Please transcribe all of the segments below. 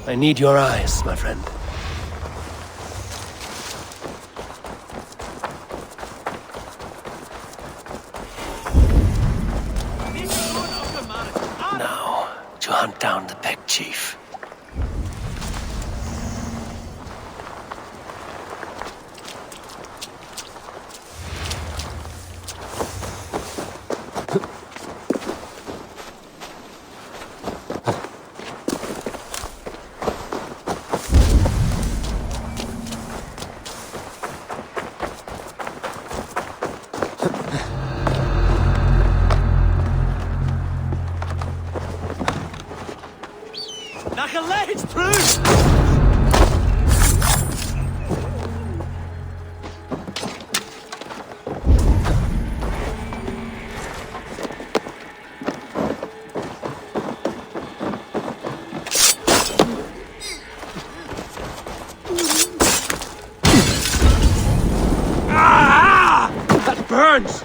I need your eyes, my friend. Now, to hunt down the Pict chief. Burns!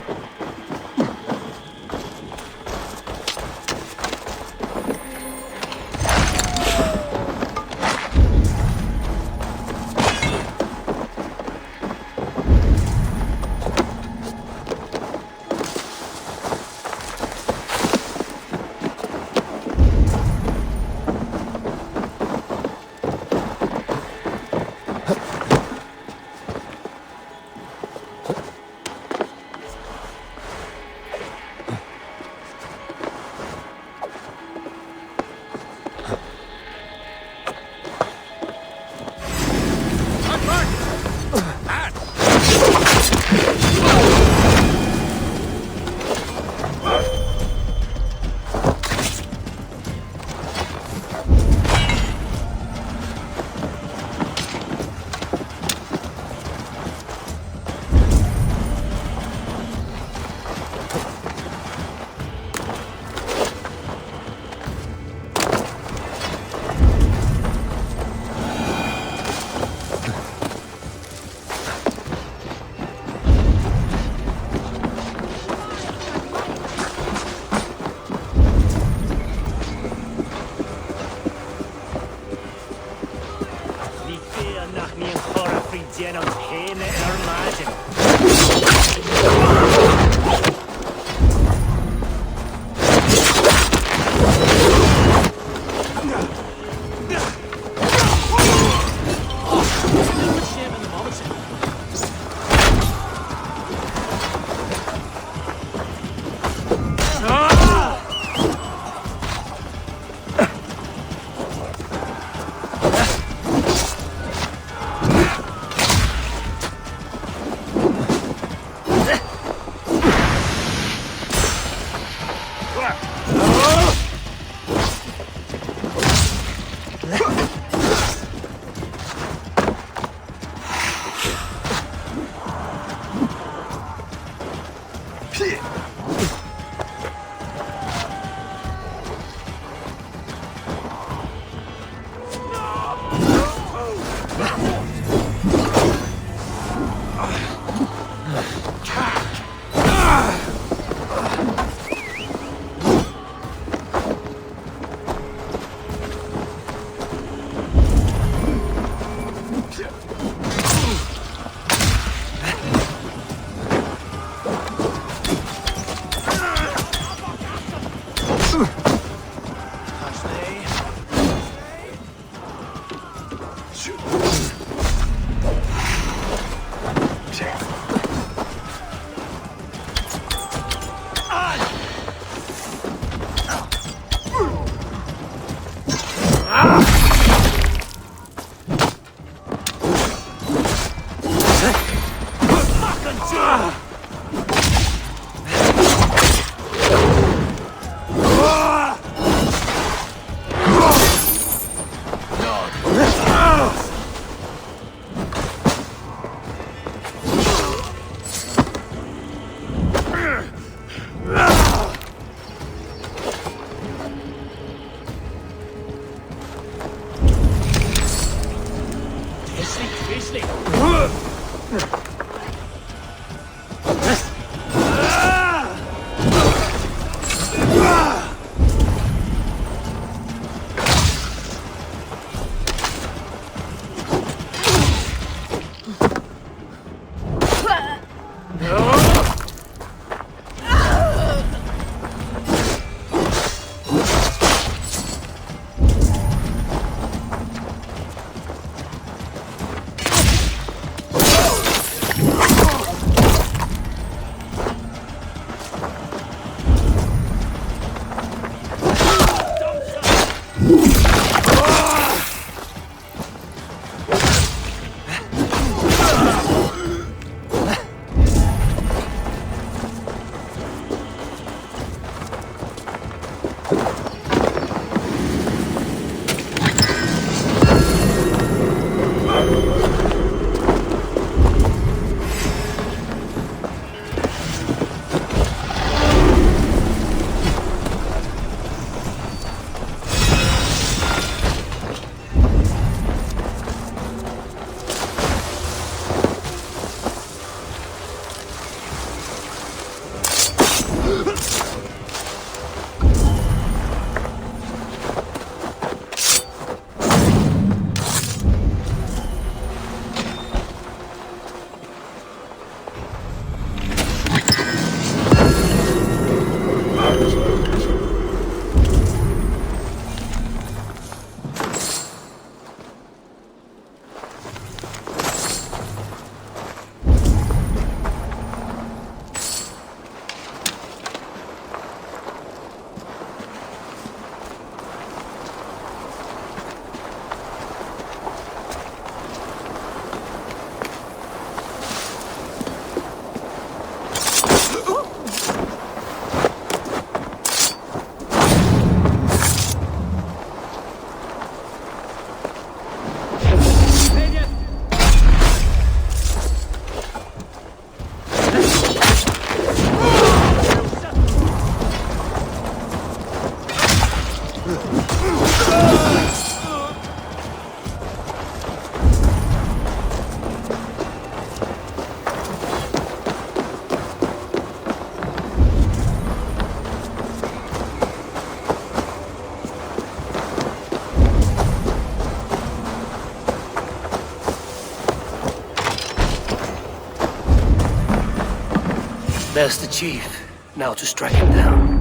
There's the chief. Now to strike him down.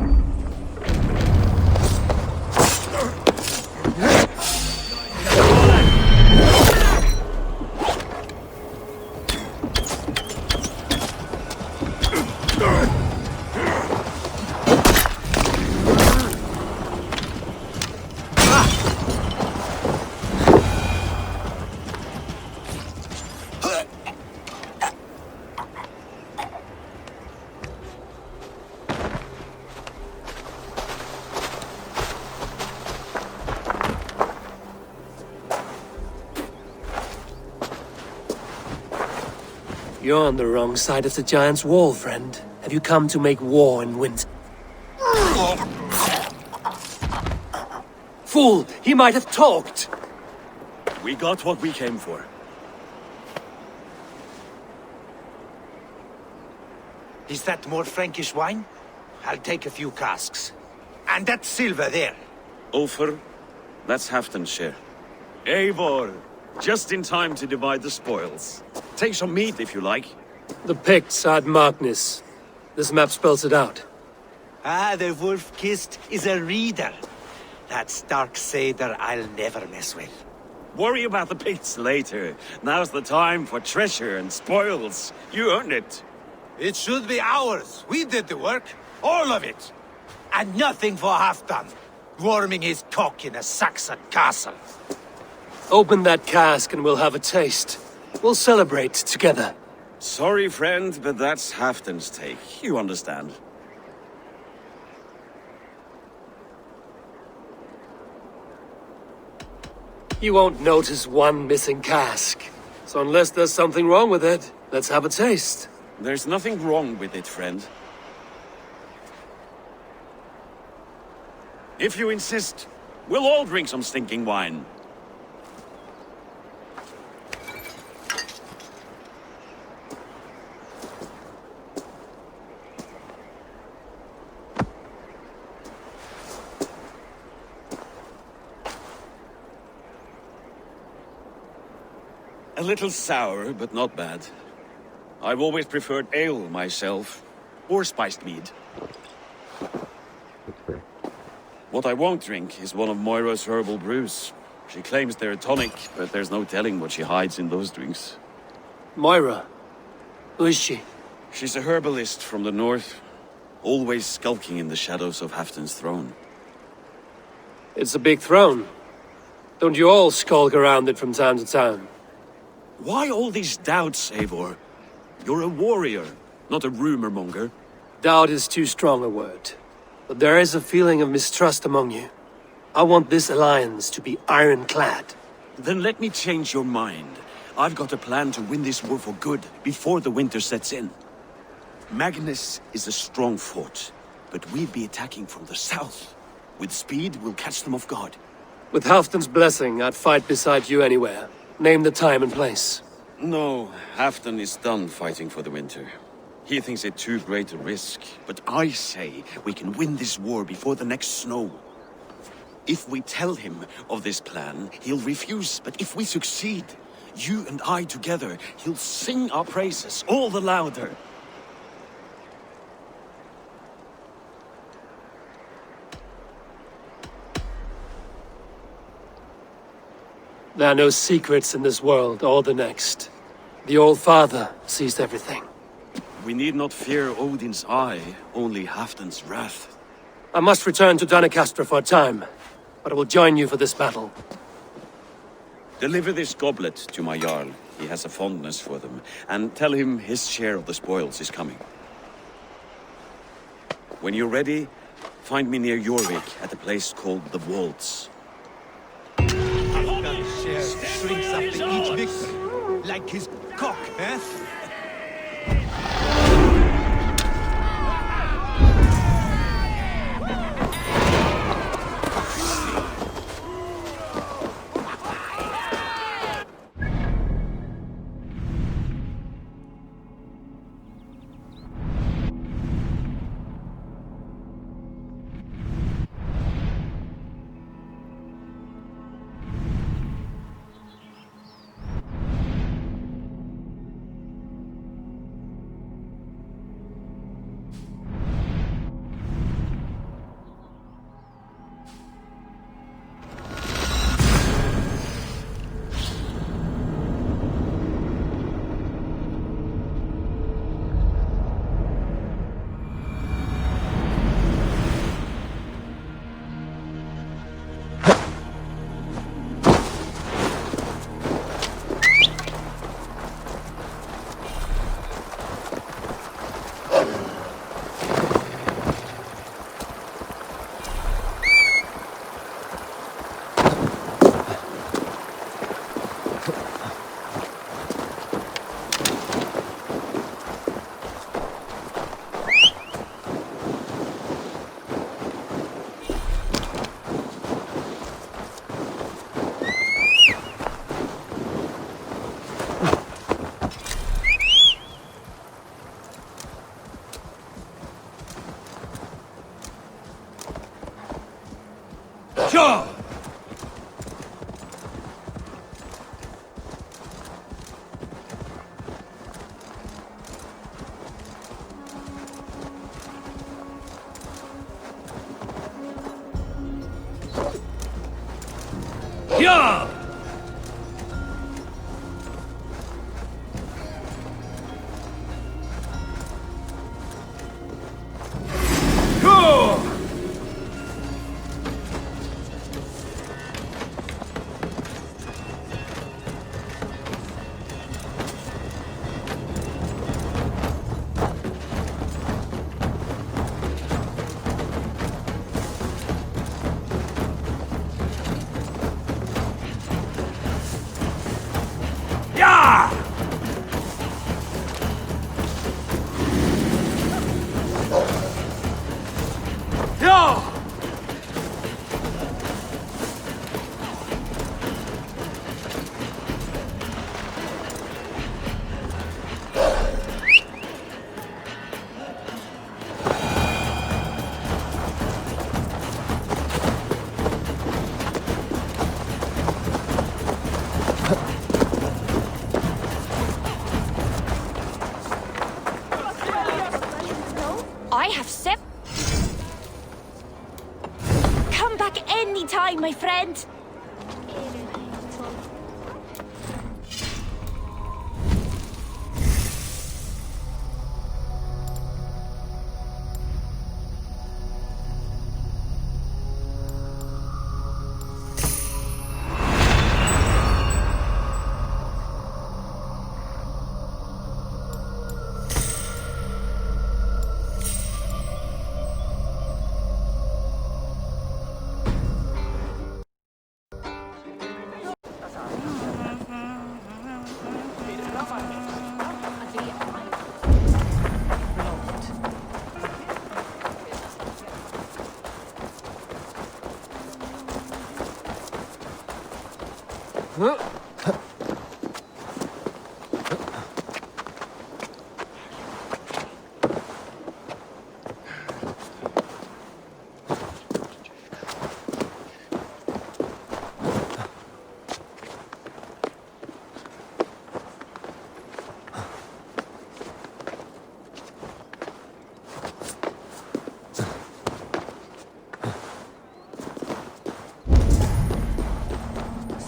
You're on the wrong side of the giant's wall, friend. Have you come to make war and win? Fool! He might have talked! We got what we came for. Is that more Frankish wine? I'll take a few casks. And that silver there. Ulfr, that's Halfdan's share. Eivor, just in time to divide the spoils. Take some meat if you like. The Picts are at Magnus. This map spells it out. Ah, the wolf-kissed is a reader. That stark satyr I'll never mess with. Worry about the Picts later. Now's the time for treasure and spoils. You earned it. It should be ours. We did the work. All of it. And nothing for Halfdan. Warming his cock in a Saxon castle. Open that cask and we'll have a taste. We'll celebrate together. Sorry, friend, but that's Halfdan's take. You understand. You won't notice one missing cask. So unless there's something wrong with it, let's have a taste. There's nothing wrong with it, friend. If you insist, we'll all drink some stinking wine. A little sour, but not bad. I've always preferred ale myself, or spiced mead. What I won't drink is one of Moira's herbal brews. She claims they're a tonic, but there's no telling what she hides in those drinks. Moira? Who is she? She's a herbalist from the north, always skulking in the shadows of Halfdan's throne. It's a big throne. Don't you all skulk around it from time to time? Why all these doubts, Eivor? You're a warrior, not a rumor monger. Doubt is too strong a word. but there is a feeling of mistrust among you. I want this alliance to be ironclad. Then let me change your mind. I've got a plan to win this war for good, before the winter sets in. Magnus is a strong fort, but we'll be attacking from the south. With speed, we'll catch them off guard. With Halfdan's blessing, I'd fight beside you anywhere. Name the time and place. No, Halfdan is done fighting for the winter. He thinks it too great a risk, but I say we can win this war before the next snow. If we tell him of this plan, he'll refuse, but if we succeed, you and I together, he'll sing our praises all the louder. There are no secrets in this world or the next. The Old Father sees everything. We need not fear Odin's eye, only Halfdan's wrath. I must return to Doncaster for a time, but I will join you for this battle. Deliver this goblet to my Jarl. He has a fondness for them. And tell him his share of the spoils is coming. When you're ready, find me near Jorvik at a place called the Waltz. Halfdan's share shrinks after each victory, like his cock, eh? Sure! Yeah! I have Come back anytime, my friend.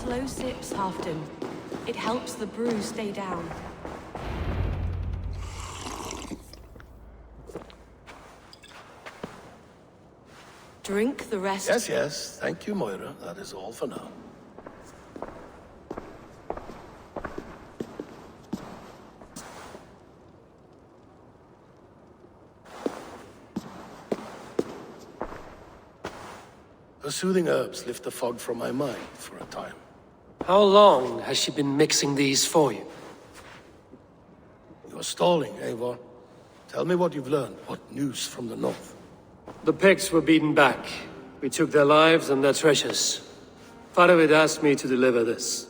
Slow sips, Halfton. It helps the brew stay down. Drink the rest. Yes, yes. Thank you, Moira. That is all for now. The soothing herbs lift the fog from my mind for a time. How long has she been mixing these for you? You're stalling, Eivor. Tell me what you've learned. What news from the north? The Picts were beaten back. We took their lives and their treasures. Faravid asked me to deliver this.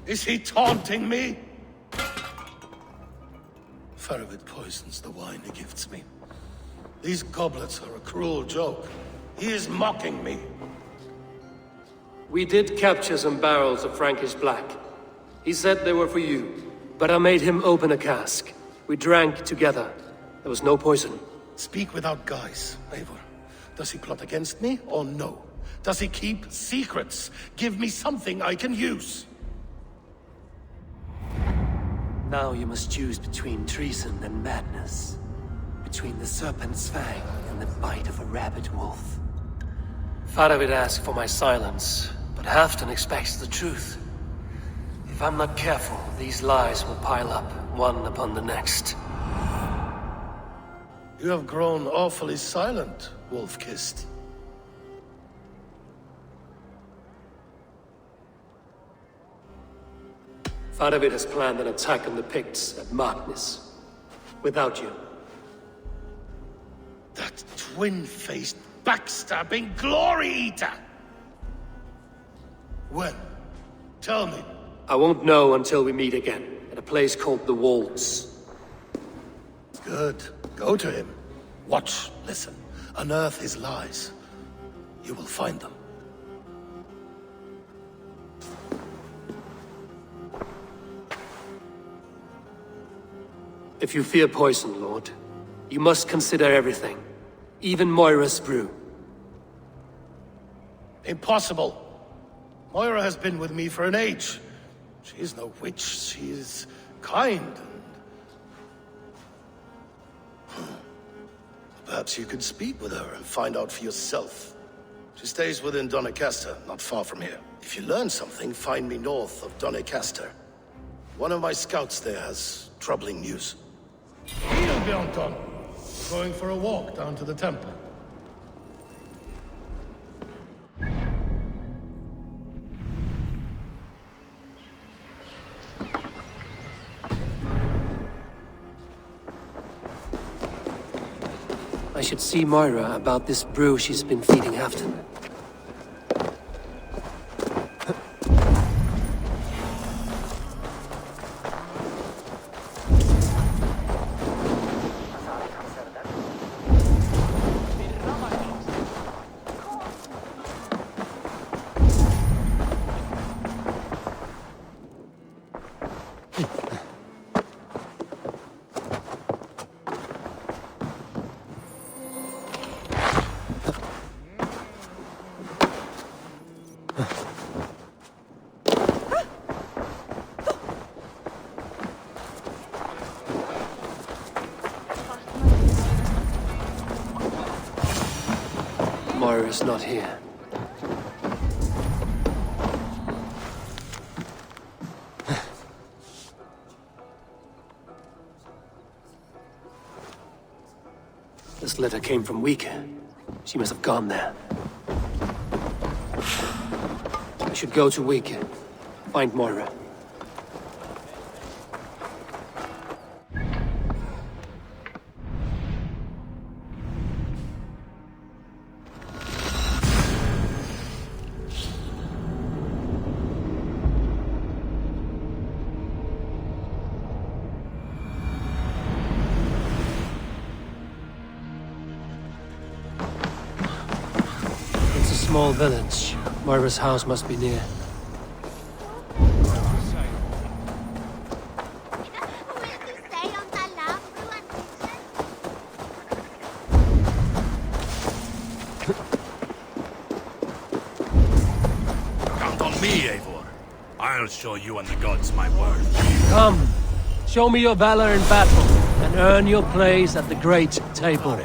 Is he taunting me? Faravid poisons the wine he gifts me. These goblets are a cruel joke. He is mocking me. We did capture some barrels of Frankish Black. He said they were for you, but I made him open a cask. We drank together. There was no poison. Speak without guise, Eivor. Does he plot against me or no? Does he keep secrets? Give me something I can use. Now you must choose between treason and madness. Between the serpent's fang and the bite of a rabid wolf. Faravid asked for my silence, but Halfton expects the truth. If I'm not careful, these lies will pile up, one upon the next. You have grown awfully silent, Wolf-Kissed. Faravid has planned an attack on the Picts at Magnus. Without you. That twin-faced, backstabbing glory eater! When? Tell me. I won't know until we meet again, at a place called the Wolves. Good. Go to him. Watch, listen. Unearth his lies. You will find them. If you fear poison, Lord, you must consider everything. Even Moira's brew. Impossible. Moira has been with me for an age. She is no witch. She is kind and... Perhaps you could speak with her and find out for yourself. She stays within Doncaster, not far from here. If you learn something, find me north of Doncaster. One of my scouts there has troubling news. Bjornton, going for a walk down to the temple. I should see Moira about this brew she's been feeding Halfton. Moira's not here. This letter came from Wika. She must have gone there. I should go to Wika. Find Moira. small village. Moira's house must be near. Count on me, Eivor. I'll show you and the gods my worth. Come, show me your valor in battle, and earn your place at the great table.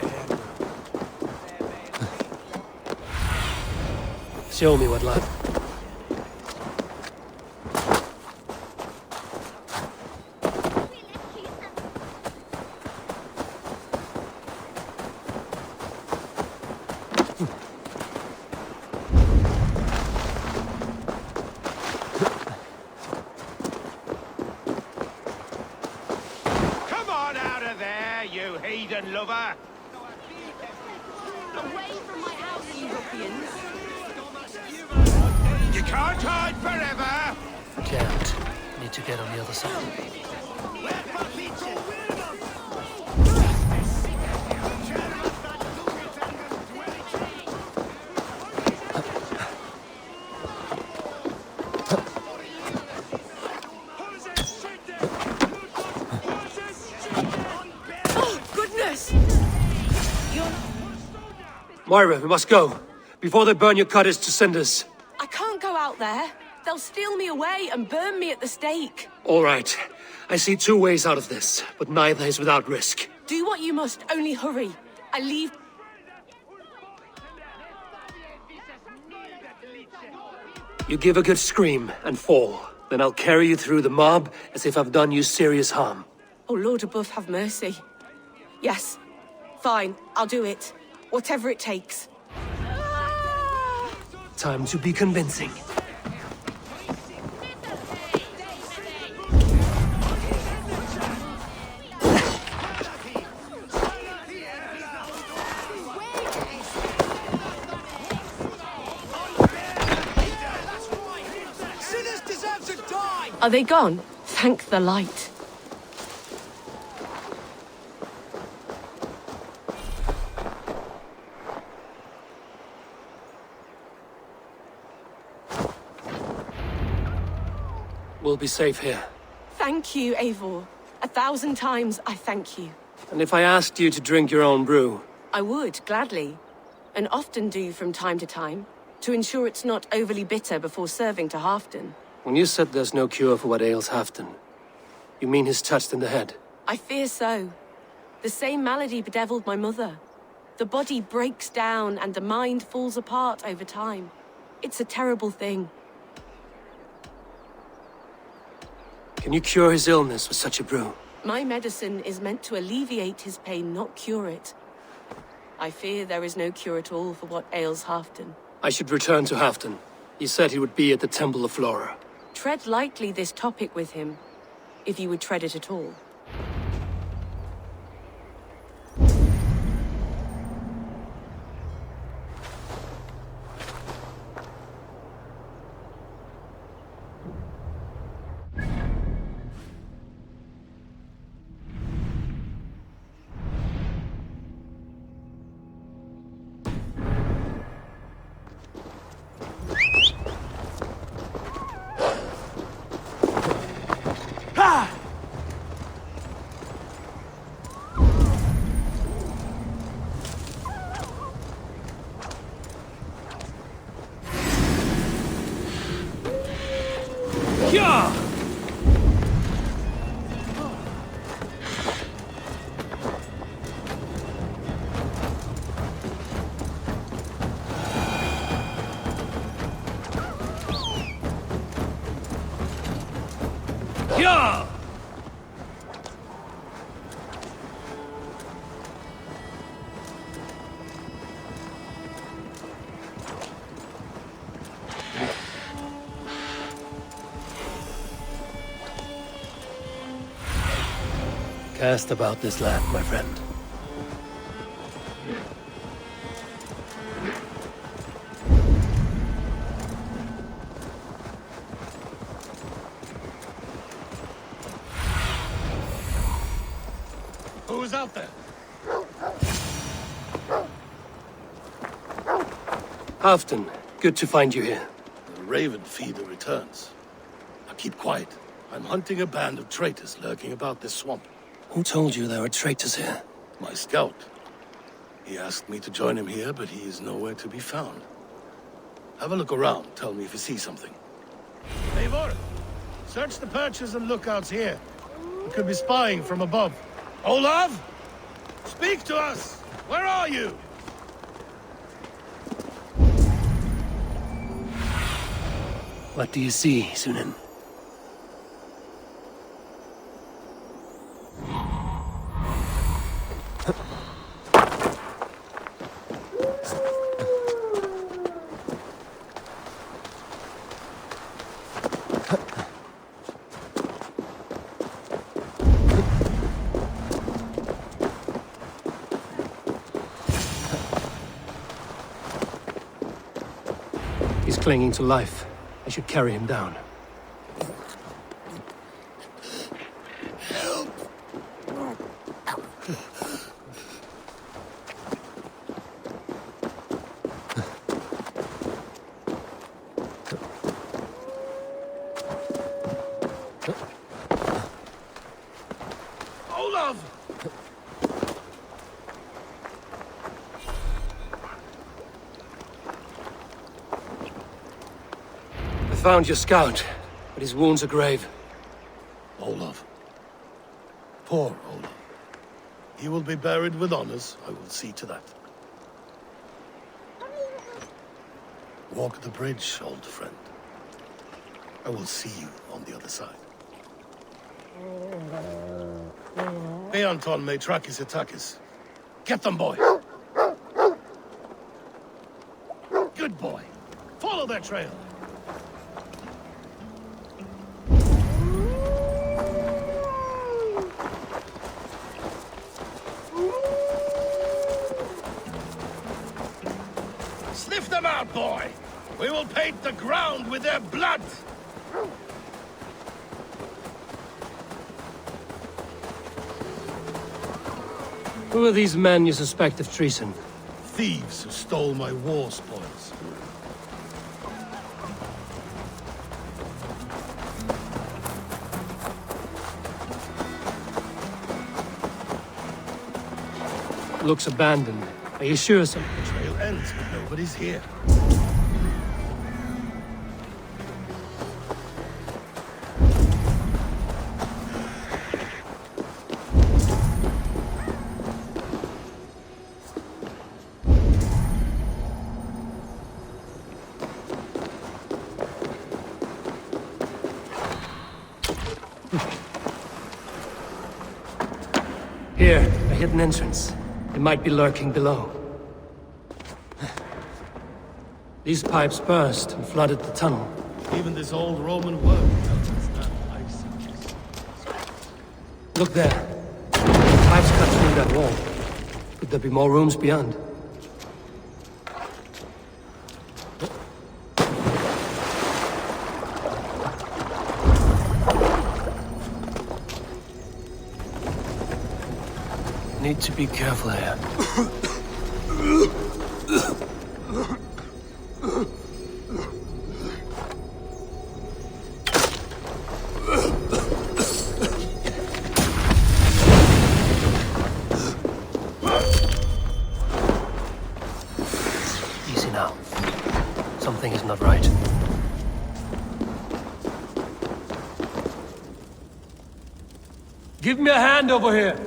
Show me what life... Come on out of there, you heathen lover! Away from my house, you ruffians! You can't hide forever! Can't. Need to get on the other side. Oh, goodness! Moira, we must go, before they burn your cutters to cinders. I can't go out there. They'll steal me away and burn me at the stake. All right. I see two ways out of this, but neither is without risk. Do what you must, only hurry. I leave... You give a good scream and fall. Then I'll carry you through the mob as if I've done you serious harm. Oh, Lord above, have mercy. Yes. Fine, I'll do it. Whatever it takes. Time to be convincing. Sinners deserve to die! Are they gone? Thank the light. We'll be safe here. Thank you, Eivor. 1,000 times I thank you. And if I asked you to drink your own brew, I would, gladly. And often do from time to time, to ensure it's not overly bitter before serving to Halfdan. when you said there's no cure for what ails Halfdan, you mean he's touched in the head? I fear so. The same malady bedeviled my mother. The body breaks down and the mind falls apart over time. It's a terrible thing. Can you cure his illness with such a brew? My medicine is meant to alleviate his pain, not cure it. I fear there is no cure at all for what ails Halfdan. I should return to Halfdan. He said he would be at the Temple of Flora. Tread lightly this topic with him, if you would tread it at all. Yeah! Yeah! Cast about this land, my friend. Who's out there? Halfton, good to find you here. The Raven feeder returns. Now keep quiet. I'm hunting a band of traitors lurking about this swamp. Who told you there were traitors here? My scout. He asked me to join him here, but he is nowhere to be found. Have a look around. Tell me if you see something. Eivor, search the perches and lookouts here. We could be spying from above. Olav! Speak to us! Where are you? What do you see, Sunan? He's clinging to life. I should carry him down. Olav! I found your scout, but his wounds are grave. Olav. Poor Olav. He will be buried with honors. I will see to that. Walk the bridge, old friend. I will see you on the other side. Anton Matrakis Atakis. Get them, boy! Good boy. Follow their trail. Sniff them out, boy! We will paint the ground with their blood! Who are these men you suspect of treason? Thieves who stole my war spoils. Looks abandoned. Are you sure some... The trail ends, but nobody's here. Here, a hidden entrance. It might be lurking below. These pipes burst and flooded the tunnel. Even this old Roman word tells us that ice. Look there. The pipes cut through that wall. Could there be more rooms beyond? Need to be careful here. Easy now. Something is not right. Give me a hand over here.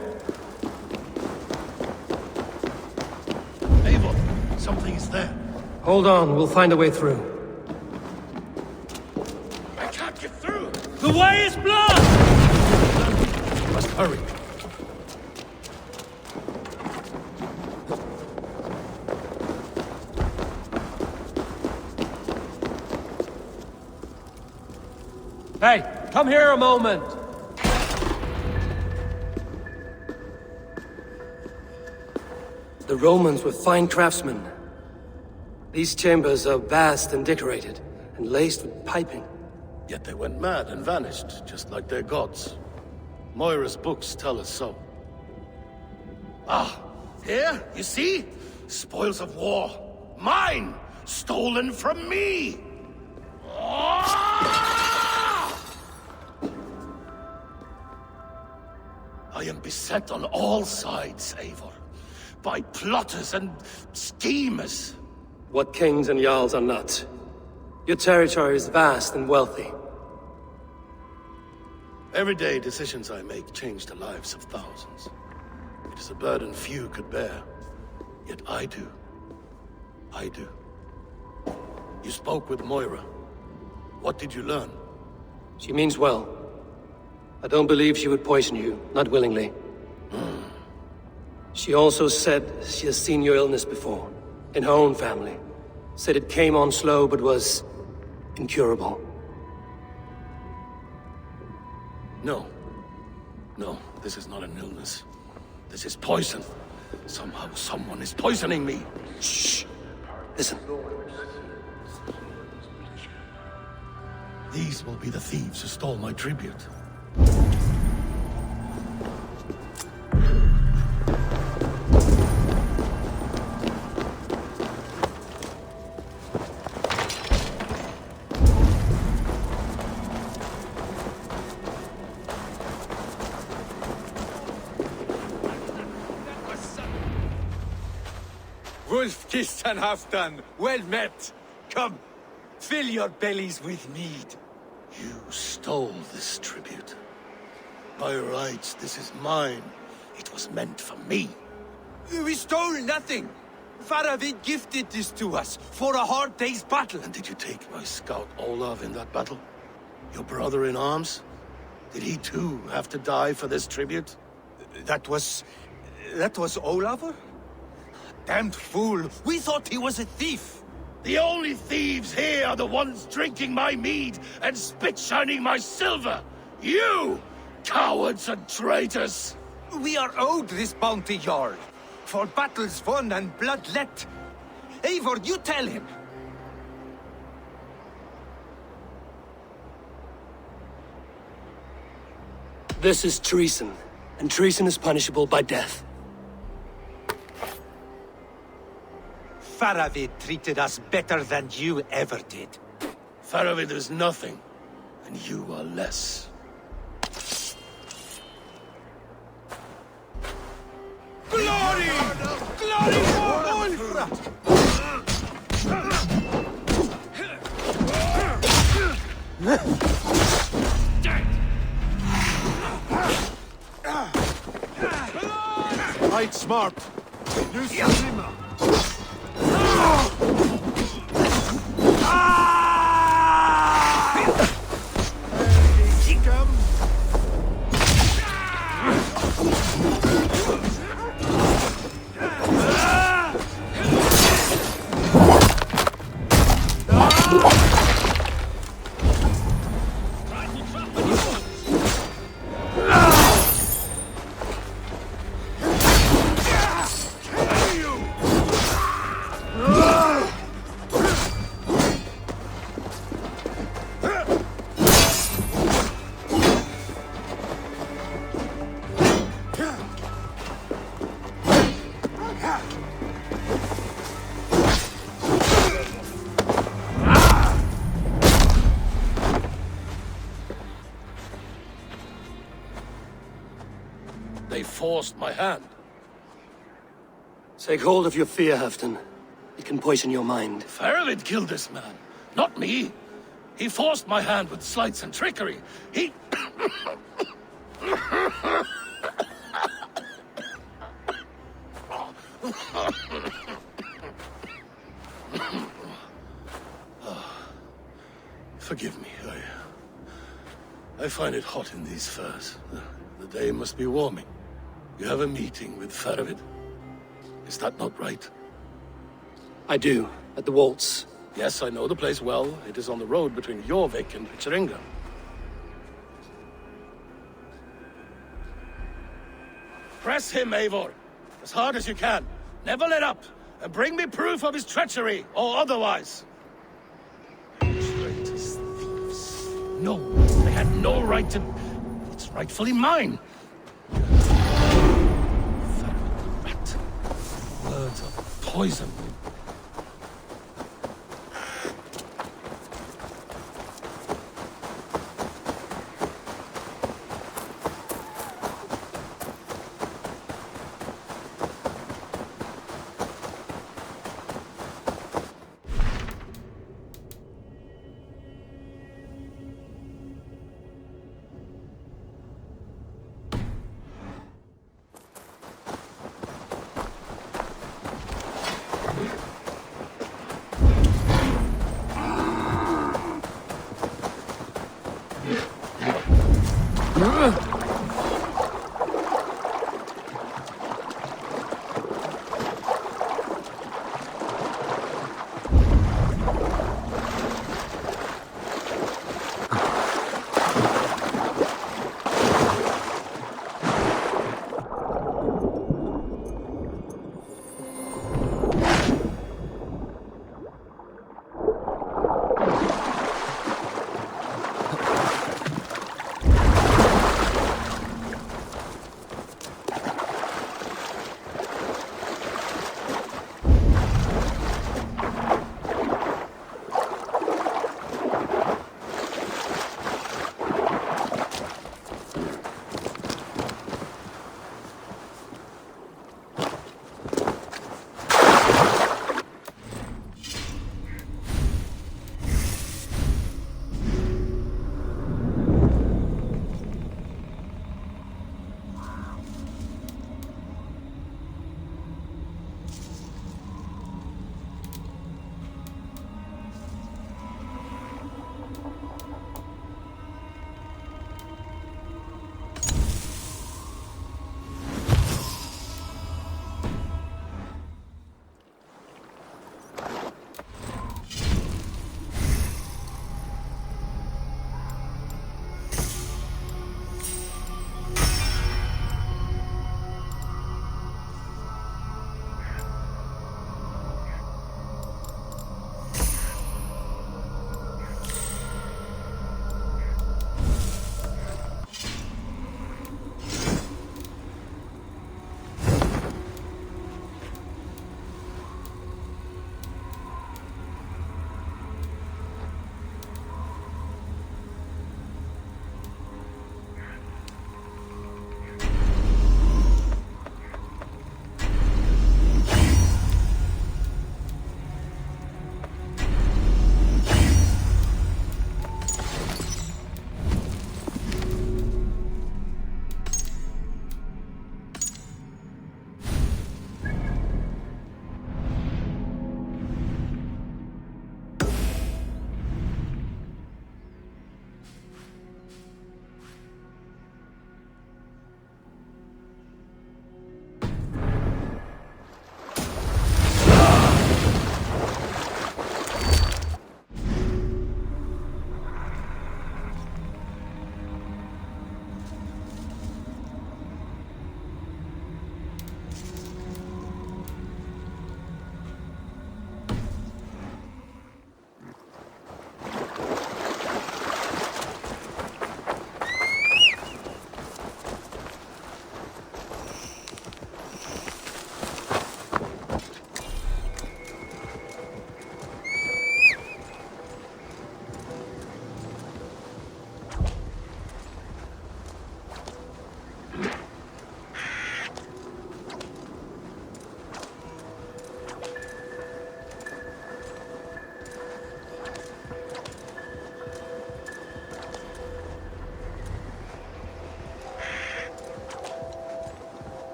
Something is there. Hold on, we'll find a way through. I can't get through! The way is blocked! We must hurry. Hey, come here a moment! The Romans were fine craftsmen. These chambers are vast and decorated, and laced with piping. Yet they went mad and vanished, just like their gods. Moira's books tell us so. Ah, here, you see? Spoils of war. Mine! stolen from me! I am beset on all sides, Eivor, by plotters and schemers. What kings and jarls are not? Your territory is vast and wealthy. Everyday decisions I make change the lives of thousands. It is a burden few could bear. Yet I do. I do. You spoke with Moira. What did you learn? She means well. I don't believe she would poison you, not willingly. She also said she has seen your illness before, in her own family. Said it came on slow, but was incurable. No. No, this is not an illness. This is poison. Somehow someone is poisoning me. Shh. Listen. These will be the thieves who stole my tribute. Wolf-kissed and half-done. Well met. Come, fill your bellies with mead. You stole this tribute. By rights, this is mine. It was meant for me. We stole nothing. Faravid gifted this to us for a hard day's battle. And did you take my scout Olav in that battle? Your brother in arms? Did he too have to die for this tribute? That was Olav? Damned fool. We thought he was a thief. The only thieves here are the ones drinking my mead and spit-shining my silver! You! Cowards and traitors! We are owed this bounty, Jarl. For battles won and blood let. Eivor, you tell him. This is treason, and treason is punishable by death. Faravid treated us better than you ever did. Faravid is nothing, and you are less. Glory! Glory for Ulf! Fight smart. Use Shima. They forced my hand. Take hold of your fear, Halfdan. It can poison your mind. Faravid killed this man, not me. He forced my hand with sleights and trickery. He... Forgive me, I find it hot in these furs. The day must be warming. You have a meeting with Faravid. Is that not right? I do, at the waltz. Yes, I know the place well. It is on the road between Jorvik and Picheringa. Press him, Eivor. As hard as you can. Never let up. And bring me proof of his treachery, or otherwise. Traitors, thieves. No, they had no right to... It's rightfully mine. Rat. Words of poison.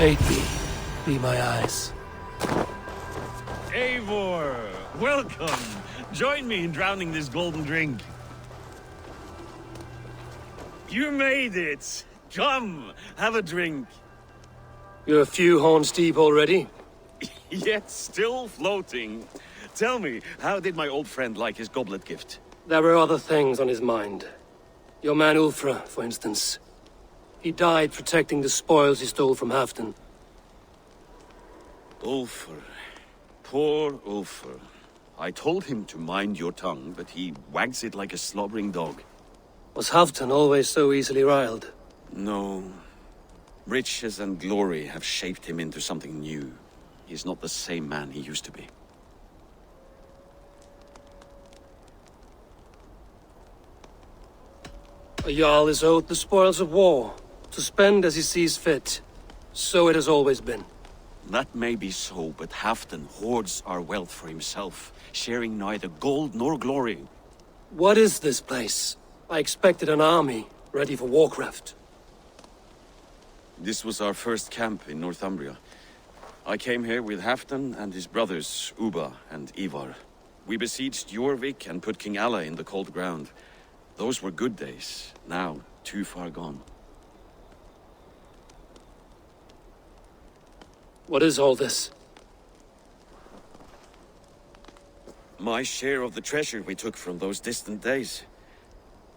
Aid me. Be my eyes. Eivor, welcome. Join me in drowning this golden drink. You made it. Come, have a drink. You're a few horns deep already? Yet still floating. Tell me, how did my old friend like his goblet gift? There were other things on his mind. Your man Ulfra, for instance. He died protecting the spoils he stole from Halfdan. Ulfr. Poor Ulfr. I told him to mind your tongue, but he wags it like a slobbering dog. Was Halfdan always so easily riled? No. Riches and glory have shaped him into something new. He's not the same man he used to be. A Jarl is owed the spoils of war, to spend as he sees fit. So it has always been. That may be so, but Halfdan hoards our wealth for himself, sharing neither gold nor glory. What is this place? I expected an army, ready for Warcraft. This was our first camp in Northumbria. I came here with Halfdan and his brothers, Ubba and Ivar. We besieged Jorvik and put King Alla in the cold ground. Those were good days, now too far gone. What is all this? My share of the treasure we took from those distant days.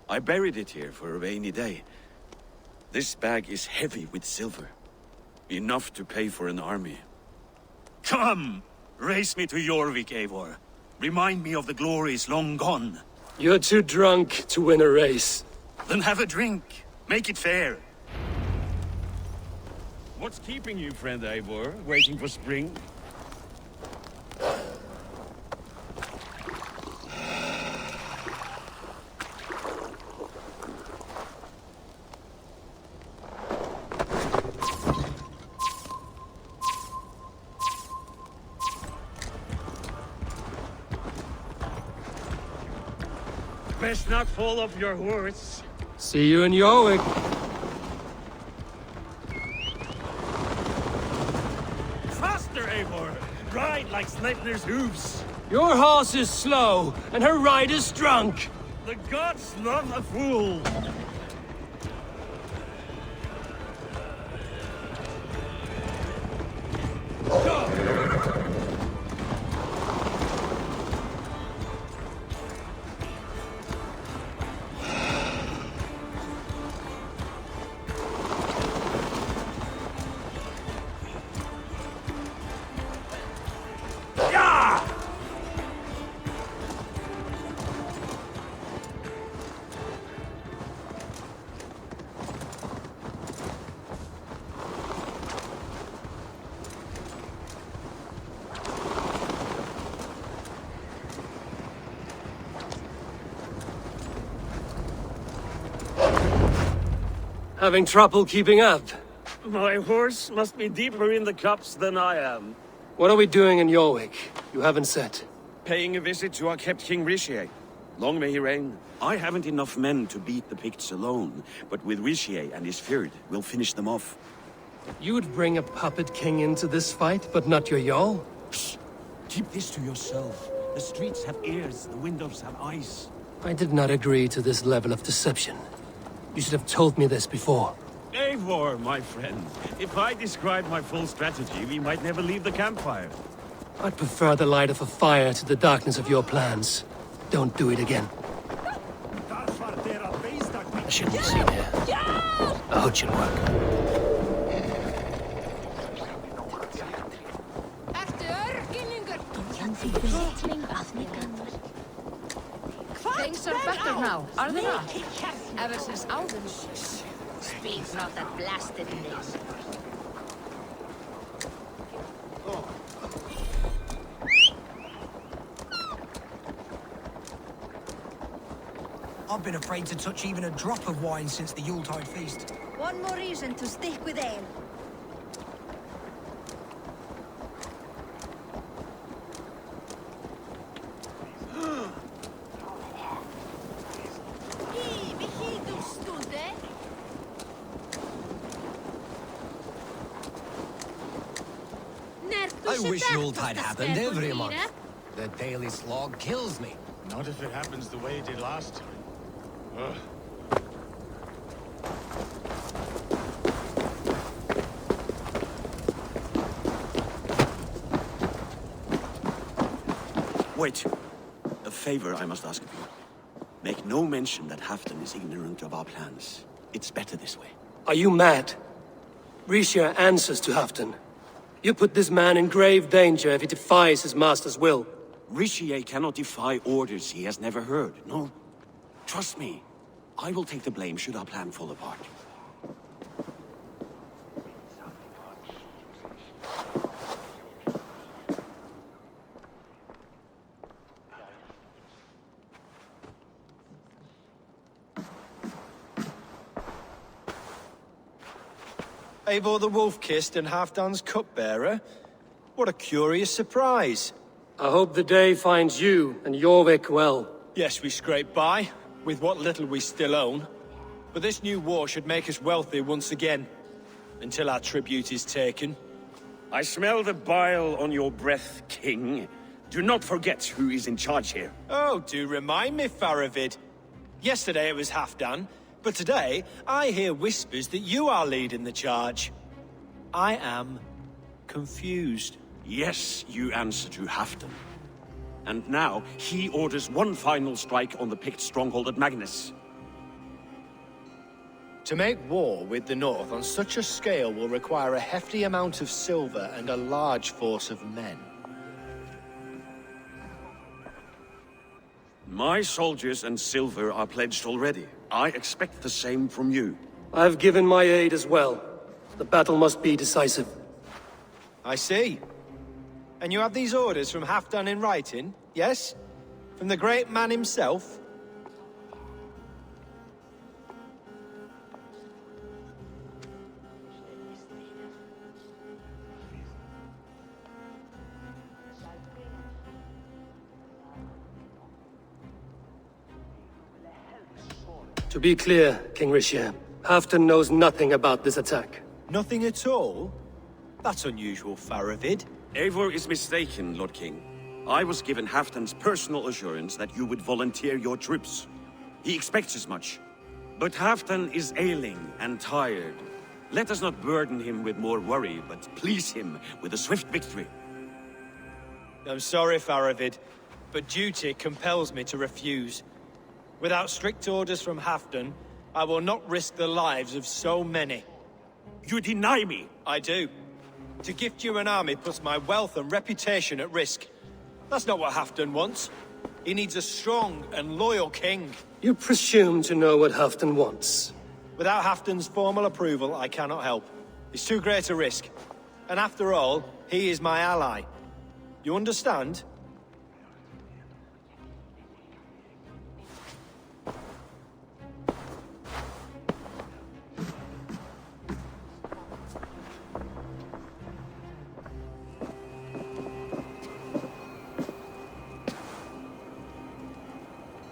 I buried it here for a rainy day. This bag is heavy with silver. Enough to pay for an army. Come! Race me to Jorvik, Eivor. Remind me of the glories long gone. You're too drunk to win a race. Then have a drink. Make it fair. What's keeping you, friend Eivor, waiting for spring? Best not fall off your horse. See you in Jorvik. Faster, Eivor! Ride like Sleipnir's hooves. Your horse is slow, and her rider's drunk. The gods love a fool. Having trouble keeping up. My horse must be deeper in the cups than I am. What are we doing in Jorvik? You haven't said. Paying a visit to our kept King Rishi. Long may he reign. I haven't enough men to beat the Picts alone, but with Rishi and his Fjord, we'll finish them off. You would bring a puppet king into this fight, but not your Jarl? Keep this to yourself. The streets have ears, the windows have eyes. I did not agree to this level of deception. You should have told me this before. Eivor, my friend. If I described my full strategy, we might never leave the campfire. I'd prefer the light of a fire to the darkness of your plans. Don't do it again. I shouldn't be seen here. I hope you'll work. Things are better now, are they not? Ever since Alden. Speak not that blasted name. I've been afraid to touch even a drop of wine since the Yuletide feast. One more reason to stick with ale. I wish Yuletide happened every month. The daily slog kills me. Not if it happens the way it did last time. Ugh. Wait. A favor I must ask of you. Make no mention that Halfdan is ignorant of our plans. It's better this way. Are you mad? Risha answers to Halfdan. You put this man in grave danger if he defies his master's will. Rishi cannot defy orders he has never heard. No. Trust me. I will take the blame should our plan fall apart. Eivor the Wolf-Kissed and Halfdan's cupbearer? What a curious surprise. I hope the day finds you and Jorvik well. Yes, we scrape by, with what little we still own. But this new war should make us wealthy once again. Until our tribute is taken. I smell the bile on your breath, King. Do not forget who is in charge here. Oh, do remind me, Faravid. Yesterday it was Halfdan, but today I hear whispers that you are leading the charge. I am confused. Yes, you answer to Halfdan. And now, he orders one final strike on the Pict stronghold at Magnus. To make war with the North on such a scale will require a hefty amount of silver and a large force of men. My soldiers and silver are pledged already. I expect the same from you. I've given my aid as well. The battle must be decisive. I see. And you have these orders from Halfdan in writing, yes? From the great man himself? To be clear, King Risha, Halfdan knows nothing about this attack. Nothing at all? That's unusual, Faravid. Eivor is mistaken, Lord King. I was given Halfdan's personal assurance that you would volunteer your troops. He expects as much. But Halfdan is ailing and tired. Let us not burden him with more worry, but please him with a swift victory. I'm sorry, Faravid, but duty compels me to refuse. Without strict orders from Halfdan, I will not risk the lives of so many. You deny me! I do. To gift you an army puts my wealth and reputation at risk. That's not what Halfdan wants. He needs a strong and loyal king. You presume to know what Halfdan wants. Without Halfdan's formal approval, I cannot help. It's too great a risk. And after all, he is my ally. You understand?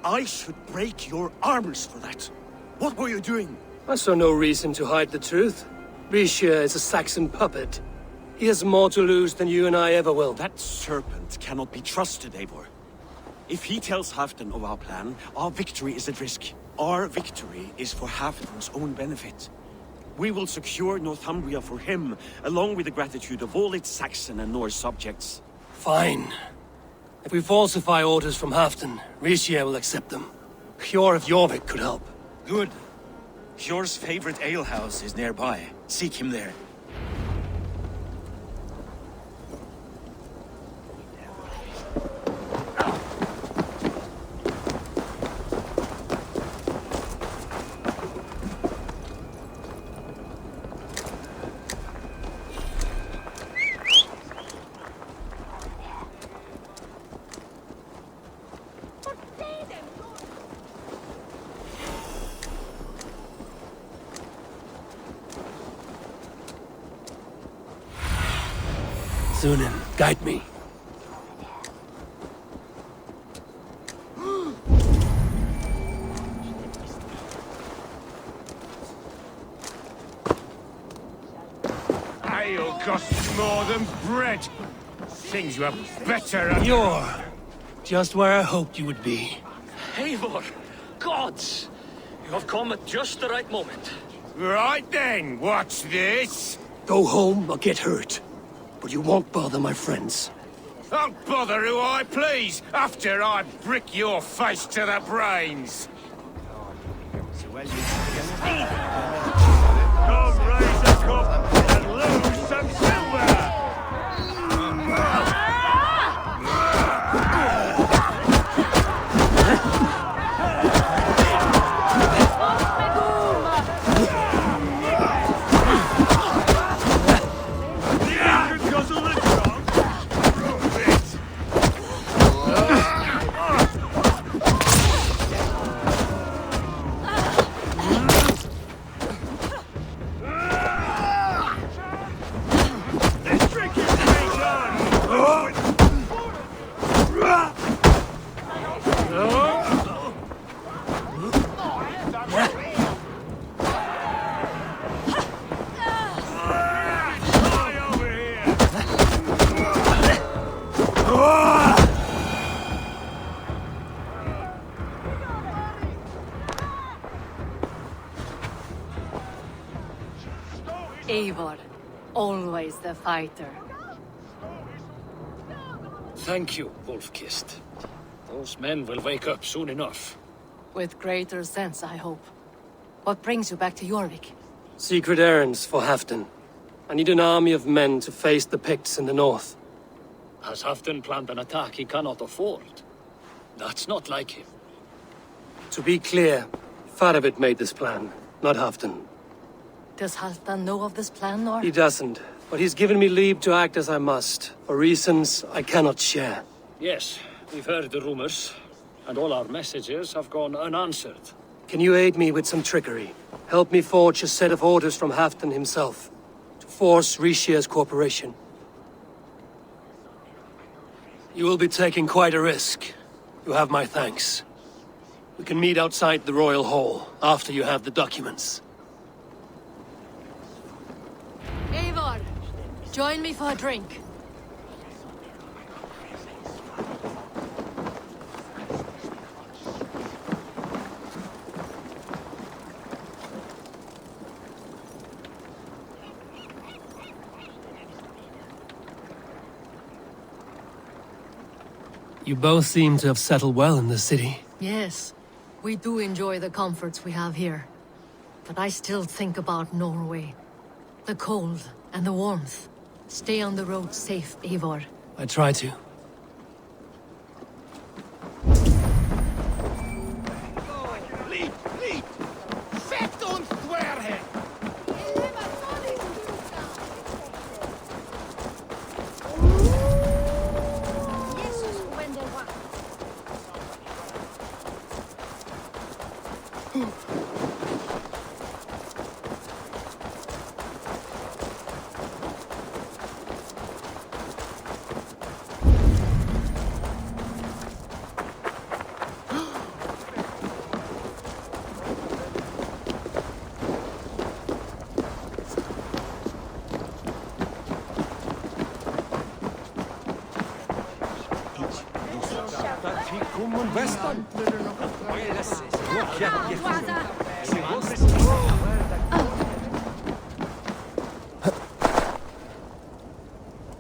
I should break your arms for that. What were you doing? I saw no reason to hide the truth. Risha is a Saxon puppet. He has more to lose than you and I ever will. That serpent cannot be trusted, Eivor. If he tells Halfdan of our plan, our victory is at risk. Our victory is for Halfdan's own benefit. We will secure Northumbria for him, along with the gratitude of all its Saxon and Norse subjects. Fine. If we falsify orders from Halfdan, Risha will accept them. Hjor of Jorvik could help. Good. Hjor's favorite alehouse is nearby. Seek him there. Sunan, guide me. Ale costs more than bread. Things you have better. You're just where I hoped you would be. Eivor! Gods! You have come at just the right moment. Right then, what's this? Go home or get hurt. But you won't bother my friends. I'll bother who I please after I brick your face to the brains. Come raise a cup and lose some silver! Eivor, always the fighter. Thank you, Wolf-Kissed. Those men will wake up soon enough. With greater sense, I hope. What brings you back to Jorvik? Secret errands for Halfdan. I need an army of men to face the Picts in the north. Has Halfdan planned an attack he cannot afford? That's not like him. To be clear, Faravid made this plan, not Halfdan. Does Halfdan know of this plan, or...? He doesn't, but he's given me leave to act as I must, for reasons I cannot share. Yes, we've heard the rumors, and all our messages have gone unanswered. Can you aid me with some trickery? Help me forge a set of orders from Halfdan himself, to force Rishia's cooperation. You will be taking quite a risk. You have my thanks. We can meet outside the Royal Hall, after you have the documents. Eivor, join me for a drink. You both seem to have settled well in the city. Yes, we do enjoy the comforts we have here. But I still think about Norway. The cold and the warmth. Stay on the road safe, Eivor. I try to.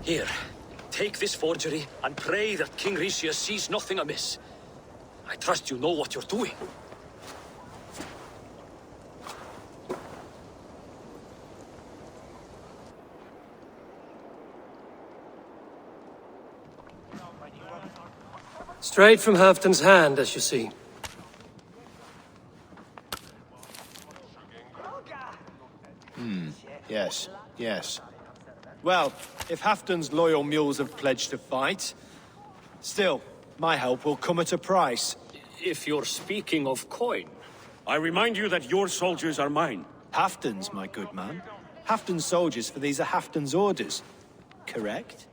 Here, take this forgery and pray that King Rishia sees nothing amiss. I trust you know what you're doing. Straight from Halfdan's hand, as you see. Yes, yes. Well, if Halfdan's loyal mules have pledged to fight, still, my help will come at a price. If you're speaking of coin... I remind you that your soldiers are mine. Halfdan's, my good man. Halfdan's soldiers, for these are Halfdan's orders. Correct?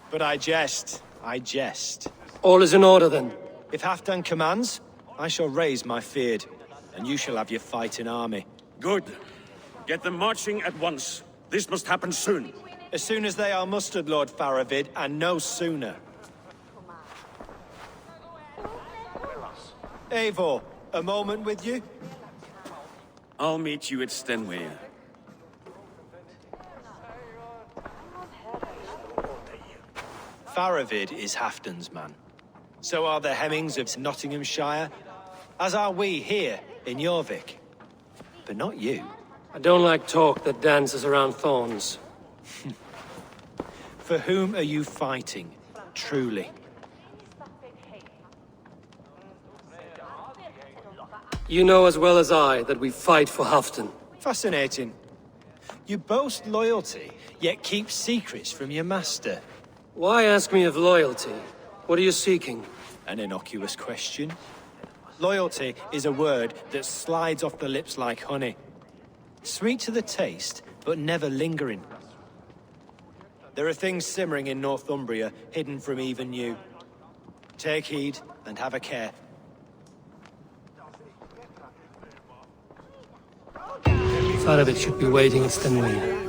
But I jest. I jest. All is in order, then. If Halfdan commands, I shall raise my feared, and you shall have your fighting army. Good. Get them marching at once. This must happen soon. As soon as they are mustered, Lord Faravid, and no sooner. Eivor, a moment with you? I'll meet you at Stenway. Faravid is Halfdan's man. So are the Hemmings of Nottinghamshire, as are we here in Jorvik. But not you. I don't like talk that dances around thorns. For whom are you fighting, truly? You know as well as I that we fight for Halfdan. Fascinating. You boast loyalty, yet keep secrets from your master. Why ask me of loyalty? What are you seeking? An innocuous question. Loyalty is a word that slides off the lips like honey. Sweet to the taste, but never lingering. There are things simmering in Northumbria, hidden from even you. Take heed, and have a care. Faravid should be waiting in Stenway.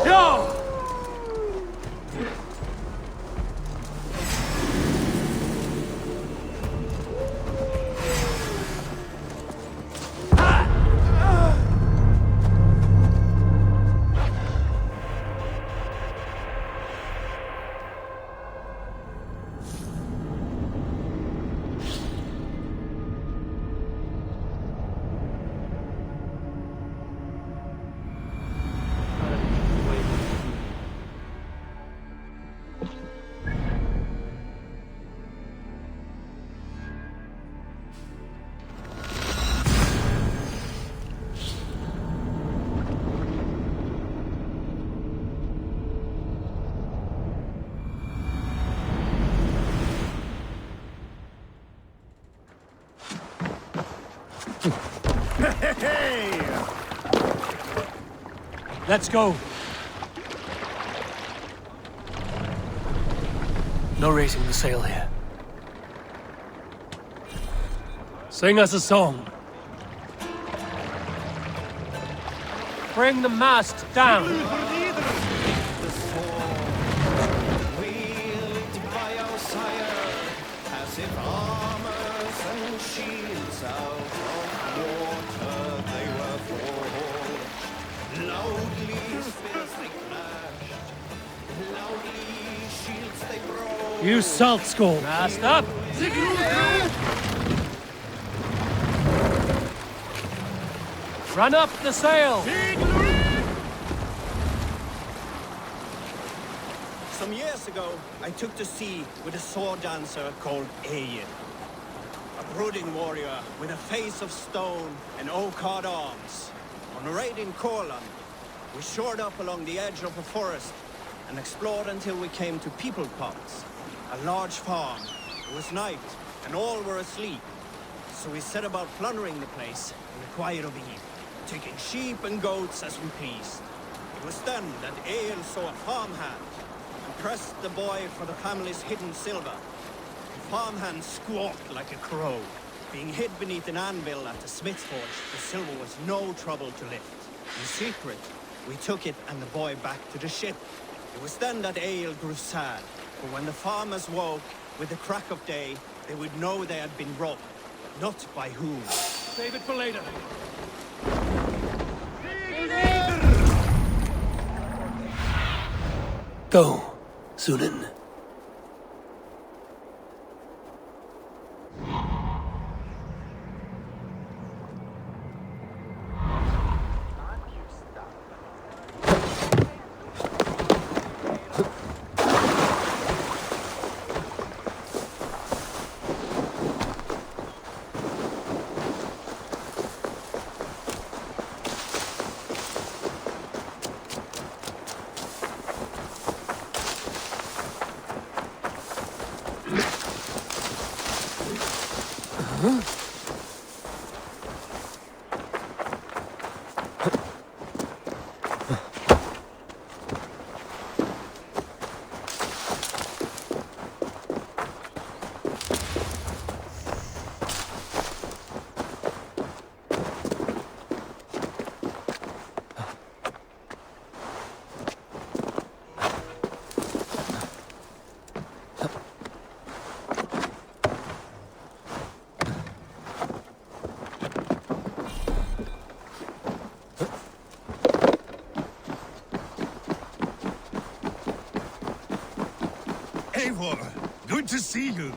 Go! Let's go. No raising the sail here. Sing us a song. Bring the mast down. You salt skull. Mast up. Run up the sail. Some years ago, I took to sea with a sword dancer called Ayin. A brooding warrior with a face of stone and oak-hard arms. On a raid in Courland, we shored up along the edge of a forest and explored until we came to People Pots, a large farm. It was night, and all were asleep. So we set about plundering the place in the quiet of eve, taking sheep and goats as we pleased. It was then that Ayin saw a farmhand and pressed the boy for the family's hidden silver. The farmhand squawked like a crow. Being hid beneath an anvil at the smith's forge, the silver was no trouble to lift. In secret, we took it and the boy back to the ship. It was then that Ayin grew sad, for when the farmers woke with the crack of day, they would know they had been robbed. Not by whom. Save it for later. Go, Sunan. Eivor, good to see you.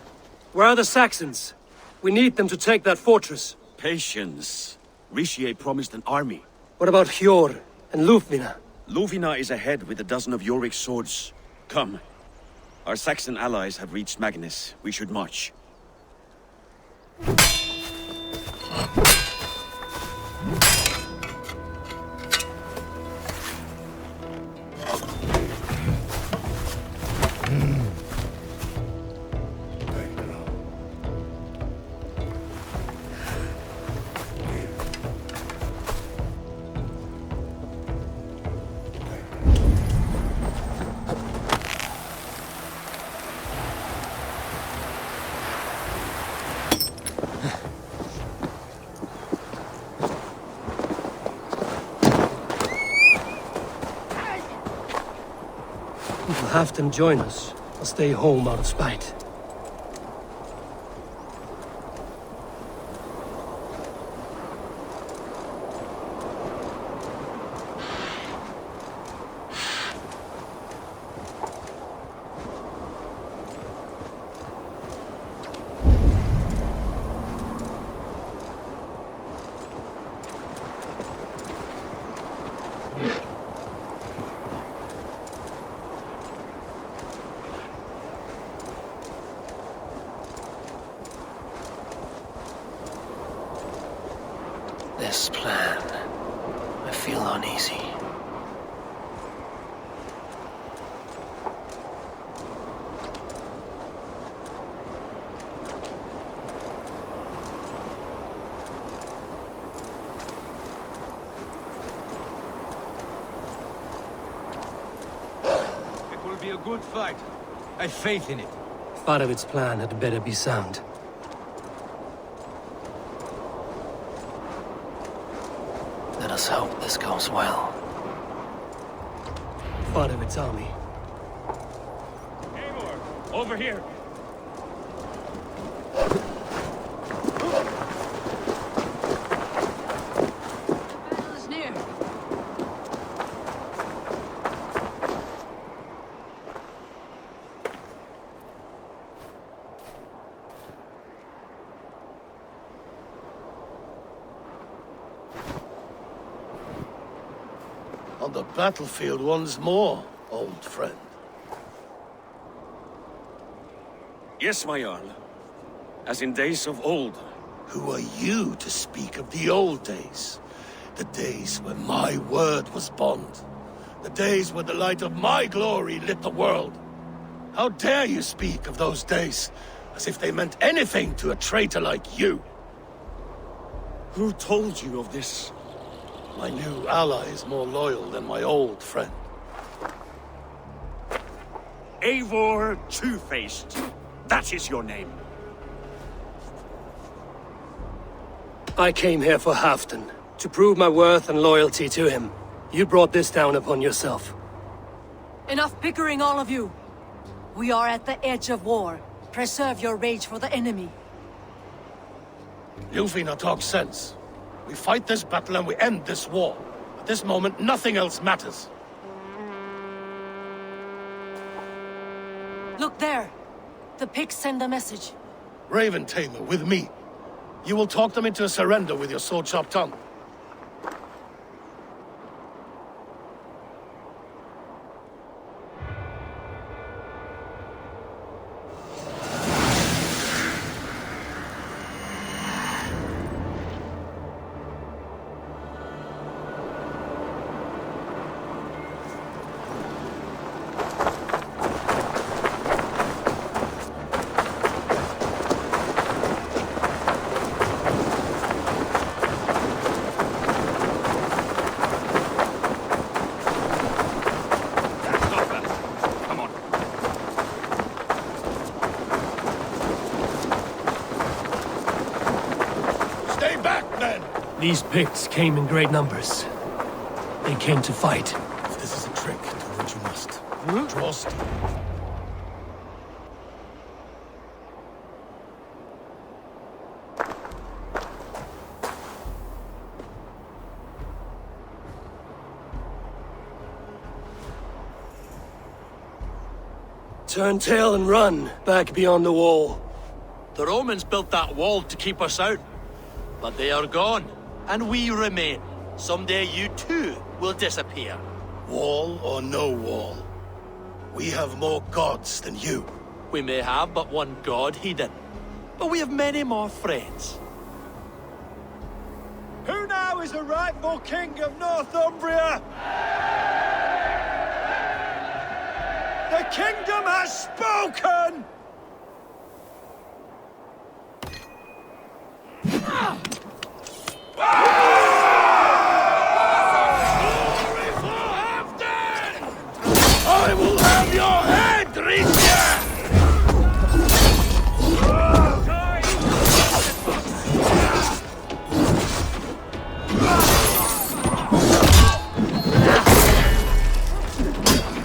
Where are the Saxons? We need them to take that fortress. Patience. Richier promised an army. What about Hjor and Lufvina? Lufvina is ahead with a dozen of Jorik's swords. Come. Our Saxon allies have reached Magnus. We should march. We'll have them join us. I'll stay home out of spite. This plan, I feel uneasy. It will be a good fight. I have faith in it. Farovit's plan had better be sound. Let us hope this goes well. Farovit's army. Eivor, over here. Battle is near. On the battlefield once more, old friend. Yes, my Jarl. As in days of old. Who are you to speak of the old days? The days when my word was bond. The days when the light of my glory lit the world. How dare you speak of those days as if they meant anything to a traitor like you? Who told you of this? My new ally is more loyal than my old friend. Eivor Two-Faced. That is your name. I came here for Halfdan, to prove my worth and loyalty to him. You brought this down upon yourself. Enough bickering, all of you. We are at the edge of war. Preserve your rage for the enemy. Lufina talks sense. We fight this battle and we end this war. At this moment, nothing else matters. Look there! The Picts send a message. Raven Tamer, with me. You will talk them into a surrender with your sword-sharp tongue. These Picts came in great numbers. They came to fight. If this is a trick, do what you must. Draw steel. Turn tail and run, back beyond the wall. The Romans built that wall to keep us out. But they are gone, and we remain. Someday you too will disappear. Wall or no wall, we have more gods than you. We may have but one god, Hedon, but we have many more friends. Who now is the rightful king of Northumbria? The kingdom has spoken! I will have your head, Ritia!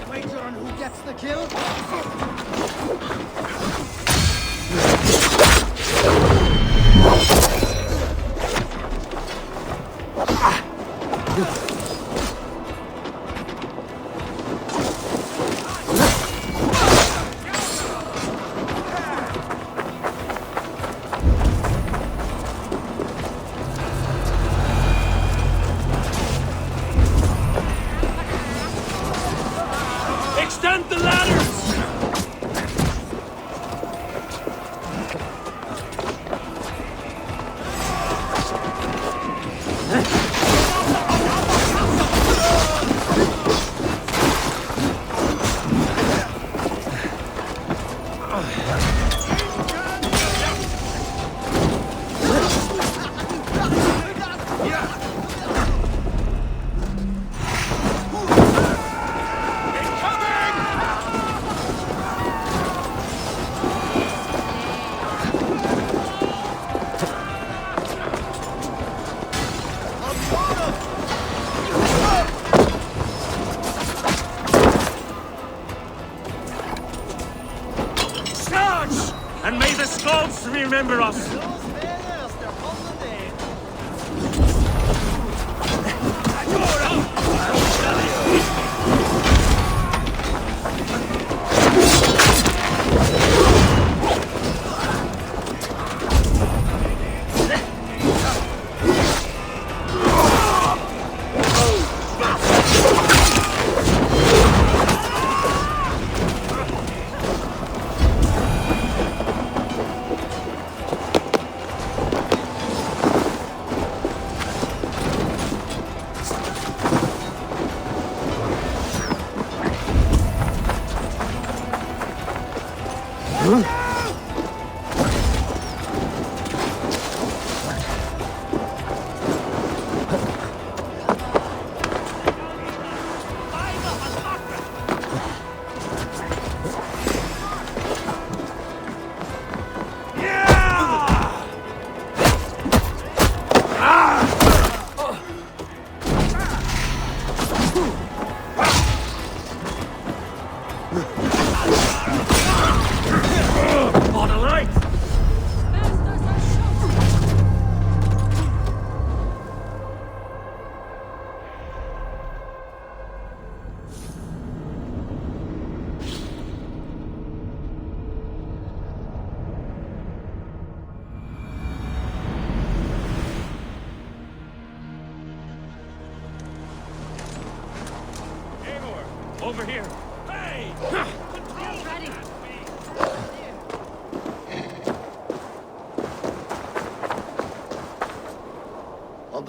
Wager on who gets the kill? Extend the ladders! And may the Scots remember us!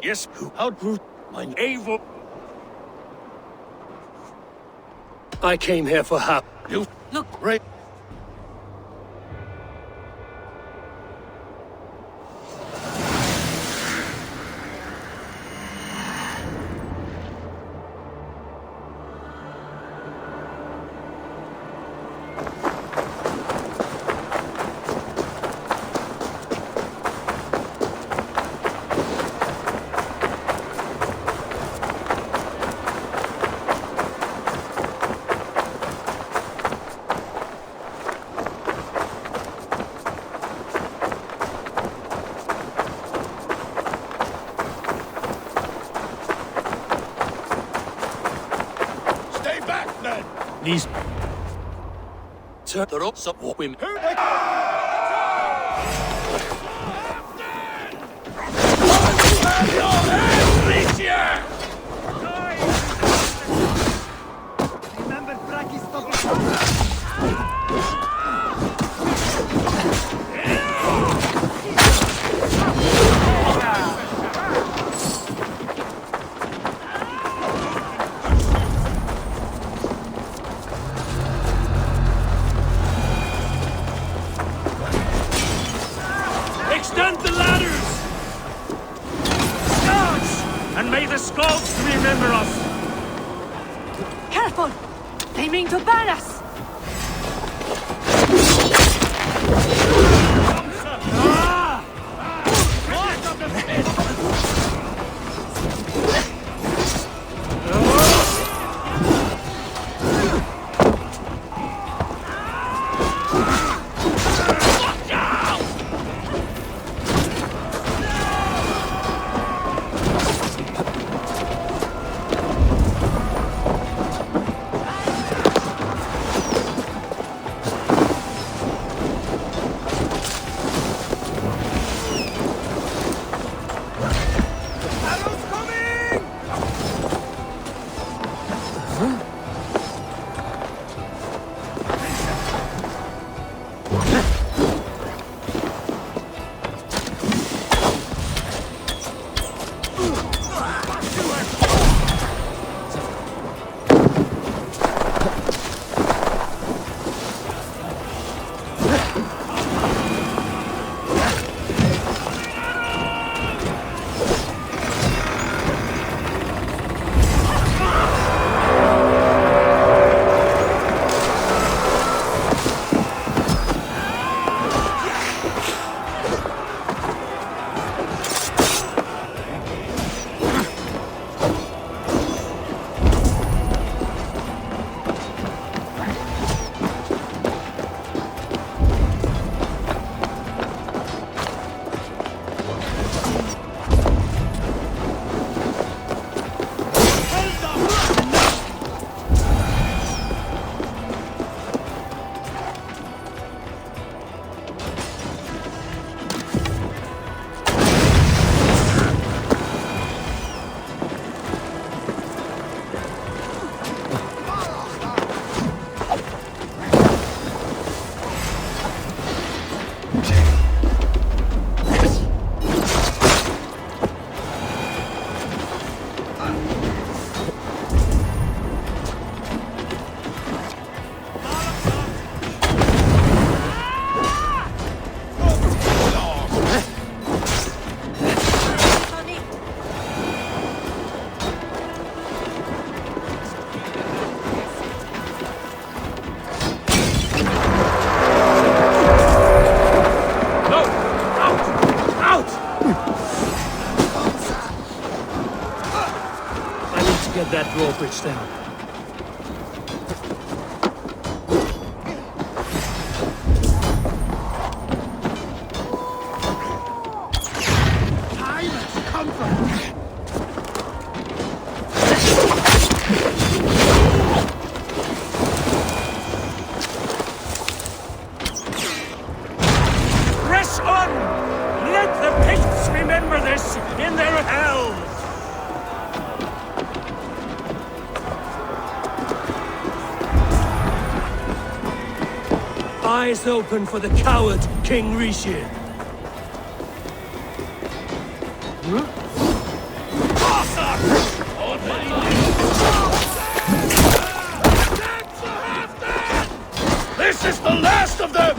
Yes, How root my Eivor. I came here for help. You Look, right. Stay back, men! These Turn the ropes up, women. Extend the ladders! Scouts! And may the scouts remember us! Careful! They mean to ban us! Get that drawbridge down. Time has come for me! Press on! Let the Picts remember this in their hells! Eyes open for the coward, King Rishi. This is the last of them!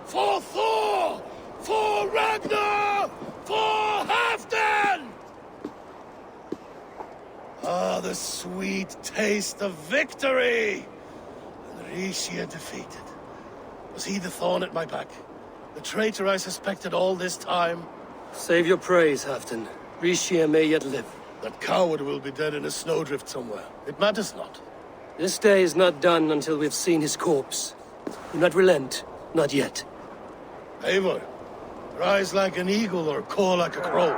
For Thor! For Ragnar! For Halfdan! Ah, the sweet taste of victory! And Rishia defeated. Was he the thorn at my back? The traitor I suspected all this time? Save your praise, Halfdan. Rishia may yet live. That coward will be dead in a snowdrift somewhere. It matters not. This day is not done until we've seen his corpse. Do not relent. Not yet. Eivor, rise like an eagle or caw like a crow.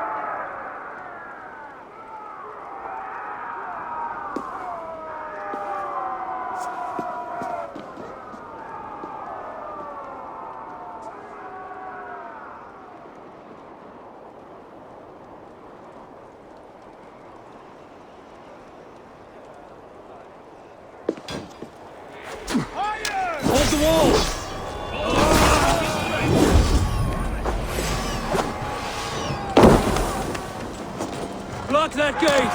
Hold the wall! Block that gate!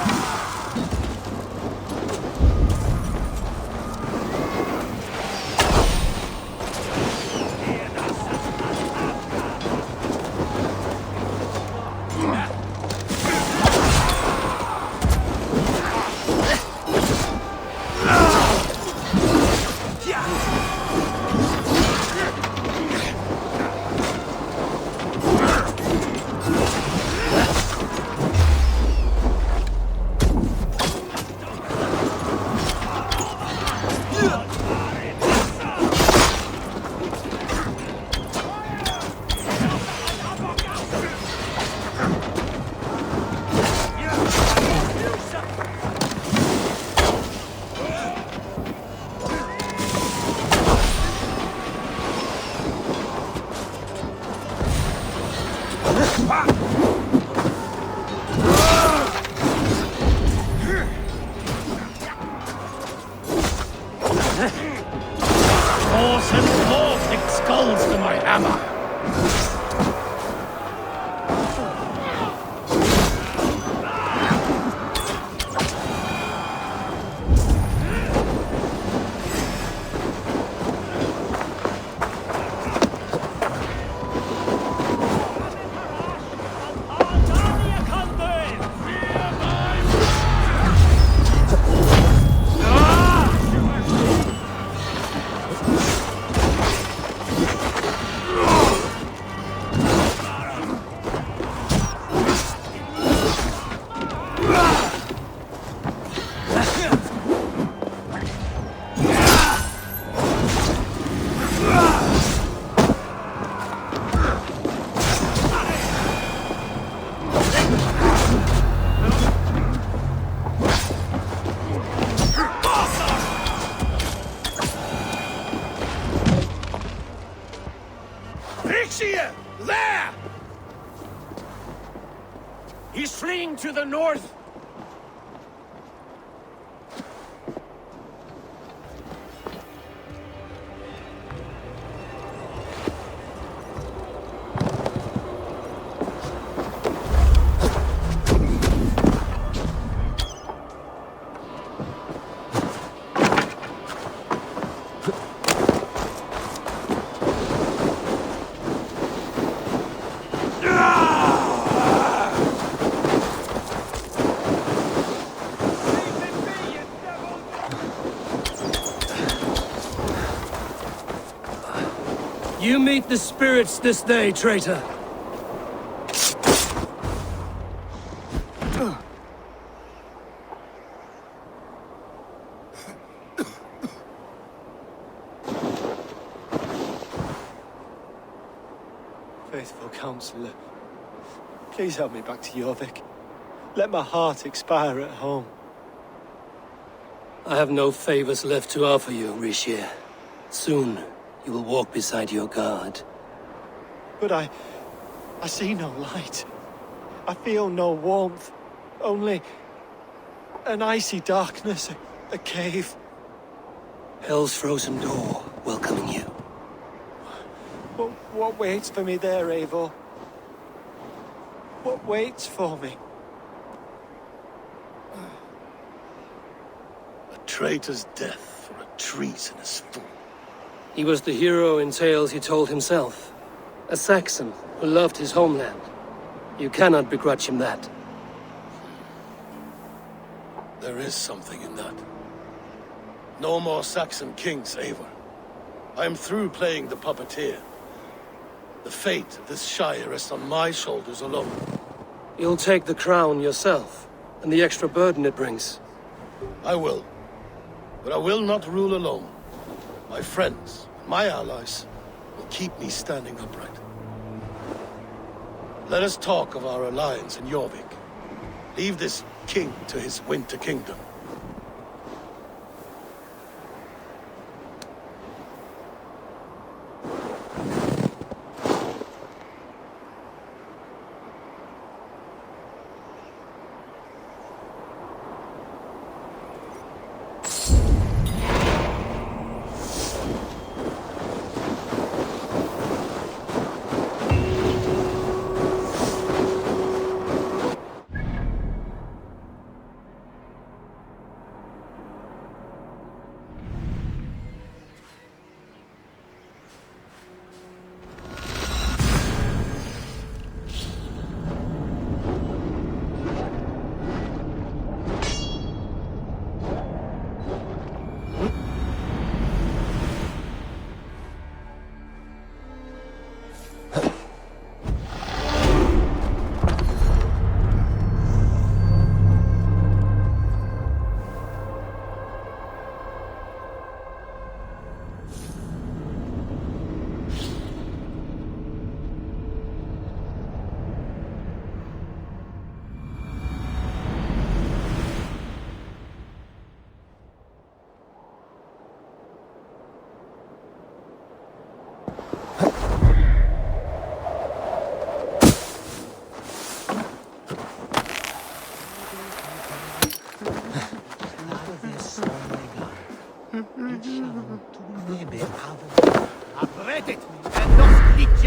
More sends more Picts skulls to my hammer. Rishia! There! He's fleeing to the north. You meet the spirits this day, traitor. Faithful counselor, please help me back to Jorvik. Let my heart expire at home. I have no favors left to offer you, Rishir. Soon, you will walk beside your guard. But I see no light. I feel no warmth. Only an icy darkness, a cave. Hell's frozen door welcoming you. What waits for me there, Eivor? What waits for me? A traitor's death for a treasonous fool. He was the hero in tales he told himself. A Saxon who loved his homeland. You cannot begrudge him that. There is something in that. No more Saxon kings, Eivor. I am through playing the puppeteer. The fate of this shire rests on my shoulders alone. You'll take the crown yourself, and the extra burden it brings. I will. But I will not rule alone. My friends, my allies, will keep me standing upright. Let us talk of our alliance in Jorvik. Leave this king to his winter kingdom. Avredet and not Picts.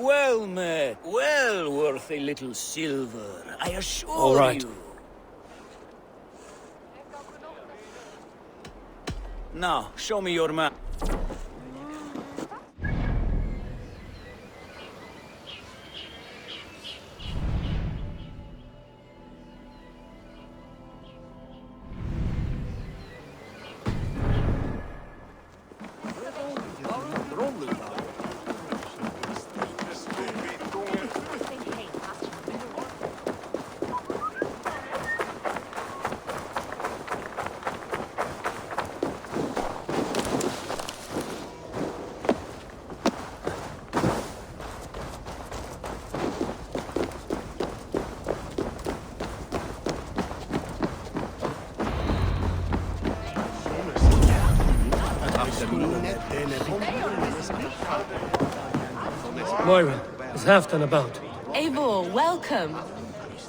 Well met, well worth a little silver, I assure All right. you. Now, show me your map. Moira, is Halfdan about? Eivor, welcome.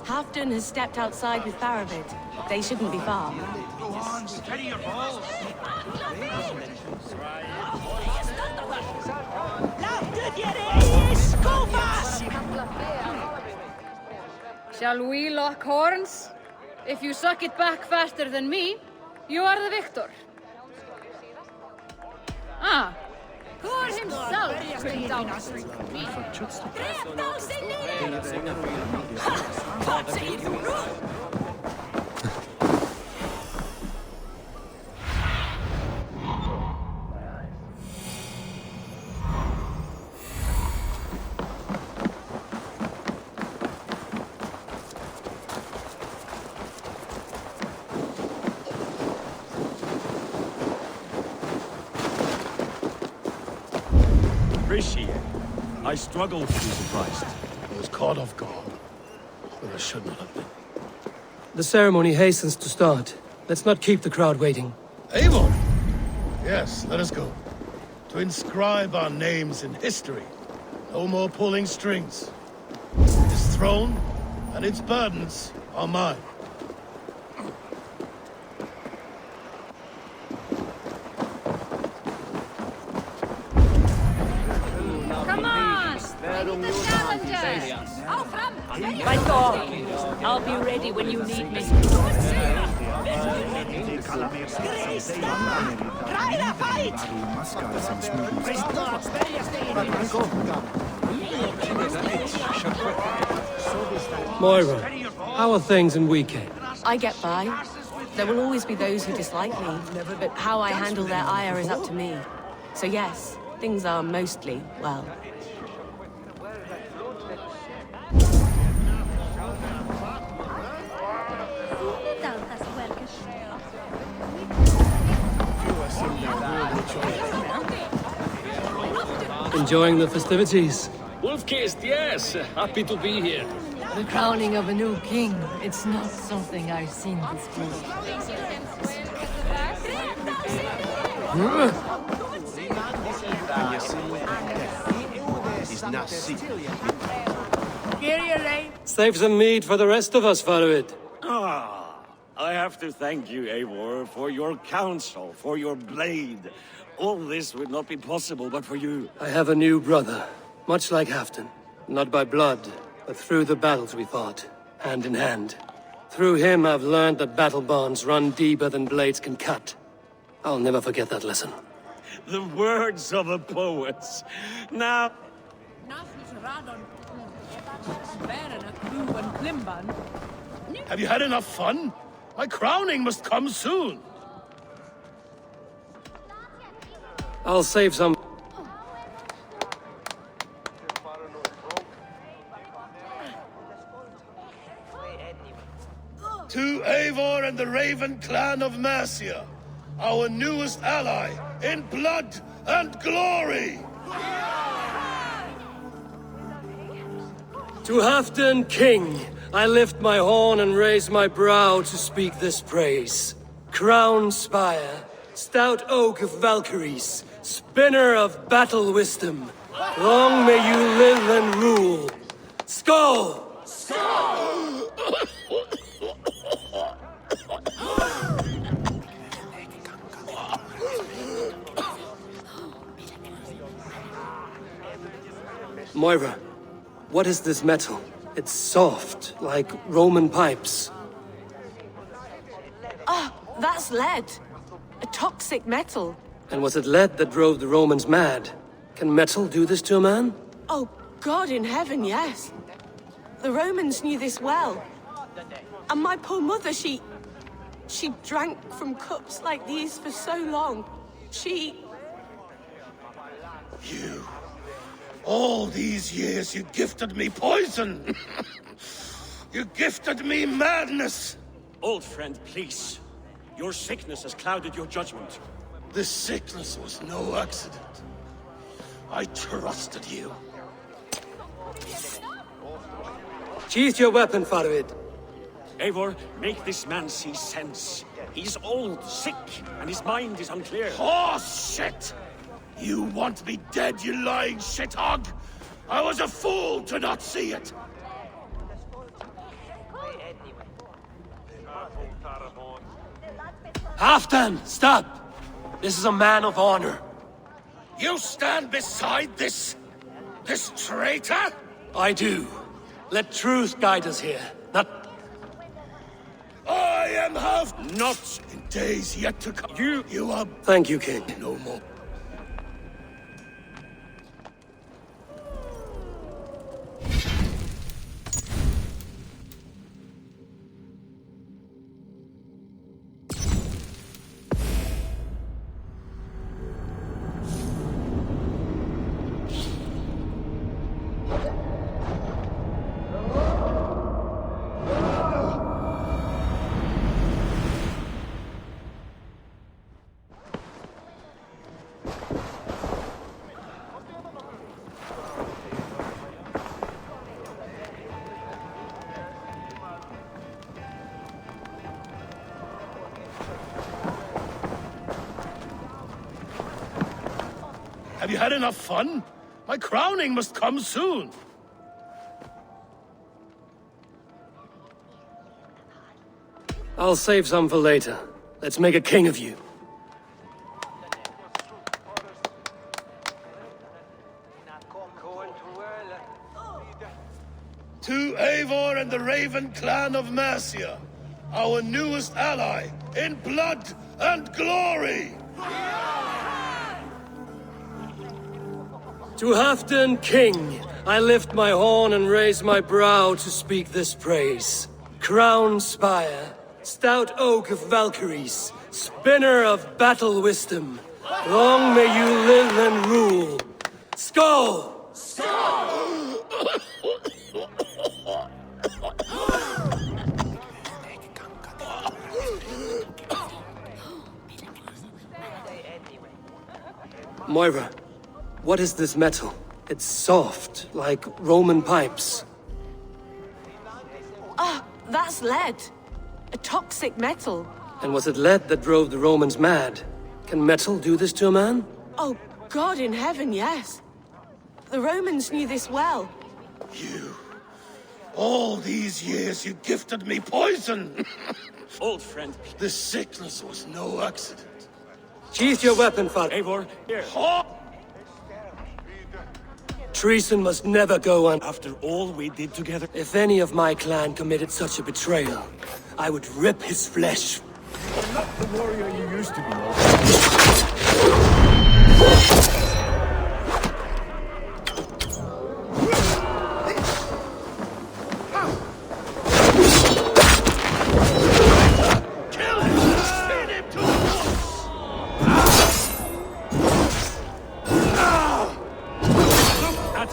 Halfdan has stepped outside with Faravid. They shouldn't be far. Go on, steady your balls. Shall we lock horns? If you suck it back faster than me, you are the victor. Ah, Thor himself couldn't down me. Appreciate it. I struggle to be surprised. I was caught off guard, but I should not have been. The ceremony hastens to start. Let's not keep the crowd waiting. Eivor! Yes, let us go. To inscribe our names in history. No more pulling strings. His throne and its burdens are mine. Come on! The challengers! By God, I'll be ready when you need me. Try the fight! Moira, how are things in Weekend? I get by. There will always be those who dislike me, but how I handle their ire is up to me. So yes, things are mostly well. Enjoying the festivities? Wolf-kissed, yes. Happy to be here. The crowning of a new king. It's not something I've seen before. Save some meat for the rest of us, Faravid. I have to thank you, Eivor, for your counsel, for your blade. All this would not be possible but for you. I have a new brother, much like Halfdan. Not by blood, but through the battles we fought, hand in hand. Through him I've learned that battle bonds run deeper than blades can cut. I'll never forget that lesson. The words of a poet. Now... Have you had enough fun? My crowning must come soon. I'll save some. To Eivor and the Raven clan of Mercia, our newest ally in blood and glory! To Halfdan, king, I lift my horn and raise my brow to speak this praise. Crown spire, stout oak of Valkyries, spinner of battle wisdom. Long may you live and rule. Skull! Skull! Moira, what is this metal? It's soft, like Roman pipes. Ah, that's lead. A toxic metal. And was it lead that drove the Romans mad? Can metal do this to a man? Oh, God in heaven, yes. The Romans knew this well. And my poor mother, she drank from cups like these for so long. You... All these years you gifted me poison! You gifted me madness! Old friend, please. Your sickness has clouded your judgment. This sickness was no accident. I trusted you. Sheath your weapon, Faravid. Eivor, make this man see sense. He's old, sick, and his mind is unclear. Horse shit! You want me dead, you lying shithog? I was a fool to not see it! Halfdan, stop! This is a man of honor. You stand beside this traitor? I do. Let truth guide us here, not... I am half not in days yet to come. You are... Thank you, King. No more. Have you had enough fun? My crowning must come soon. I'll save some for later. Let's make a king of you. To Eivor and the Raven clan of Mercia, our newest ally, in blood and glory! To Halfdan, King, I lift my horn and raise my brow to speak this praise. Crown spire, stout oak of Valkyries, spinner of battle wisdom, long may you live and rule. Skull! Moira, what is this metal? It's soft, like Roman pipes. Ah, that's lead. A toxic metal. And was it lead that drove the Romans mad? Can metal do this to a man? Oh, God in heaven, yes. The Romans knew this well. You... all these years you gifted me poison! Old friend. This sickness was no accident. Sheath your weapon, father. Eivor, here. Treason must never go on. After all we did together... If any of my clan committed such a betrayal, I would rip his flesh. You're not the warrior you used to be.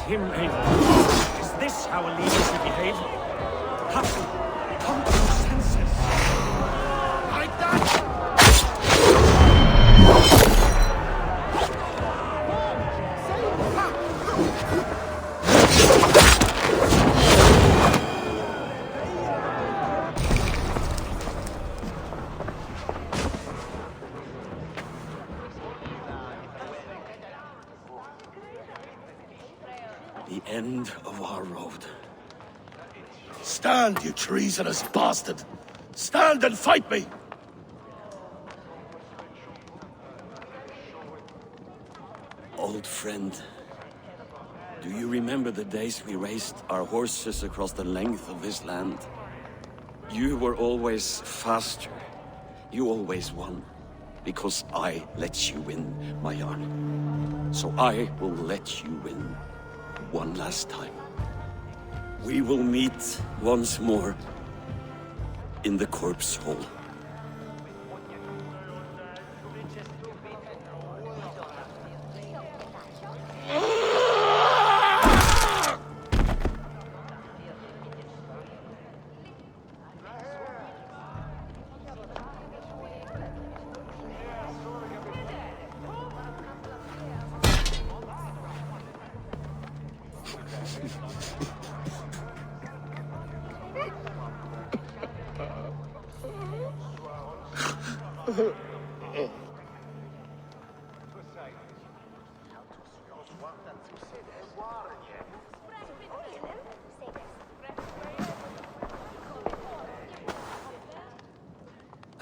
Him, Eivor. Is this how a leader should behave? Halfdan, come to your senses. Like that! The end of our road. Stand, you treasonous bastard! Stand and fight me! Old friend, do you remember the days we raced our horses across the length of this land? You were always faster. You always won. Because I let you win, my Jarl. So I will let you win. One last time. We will meet once more in the corpse hole.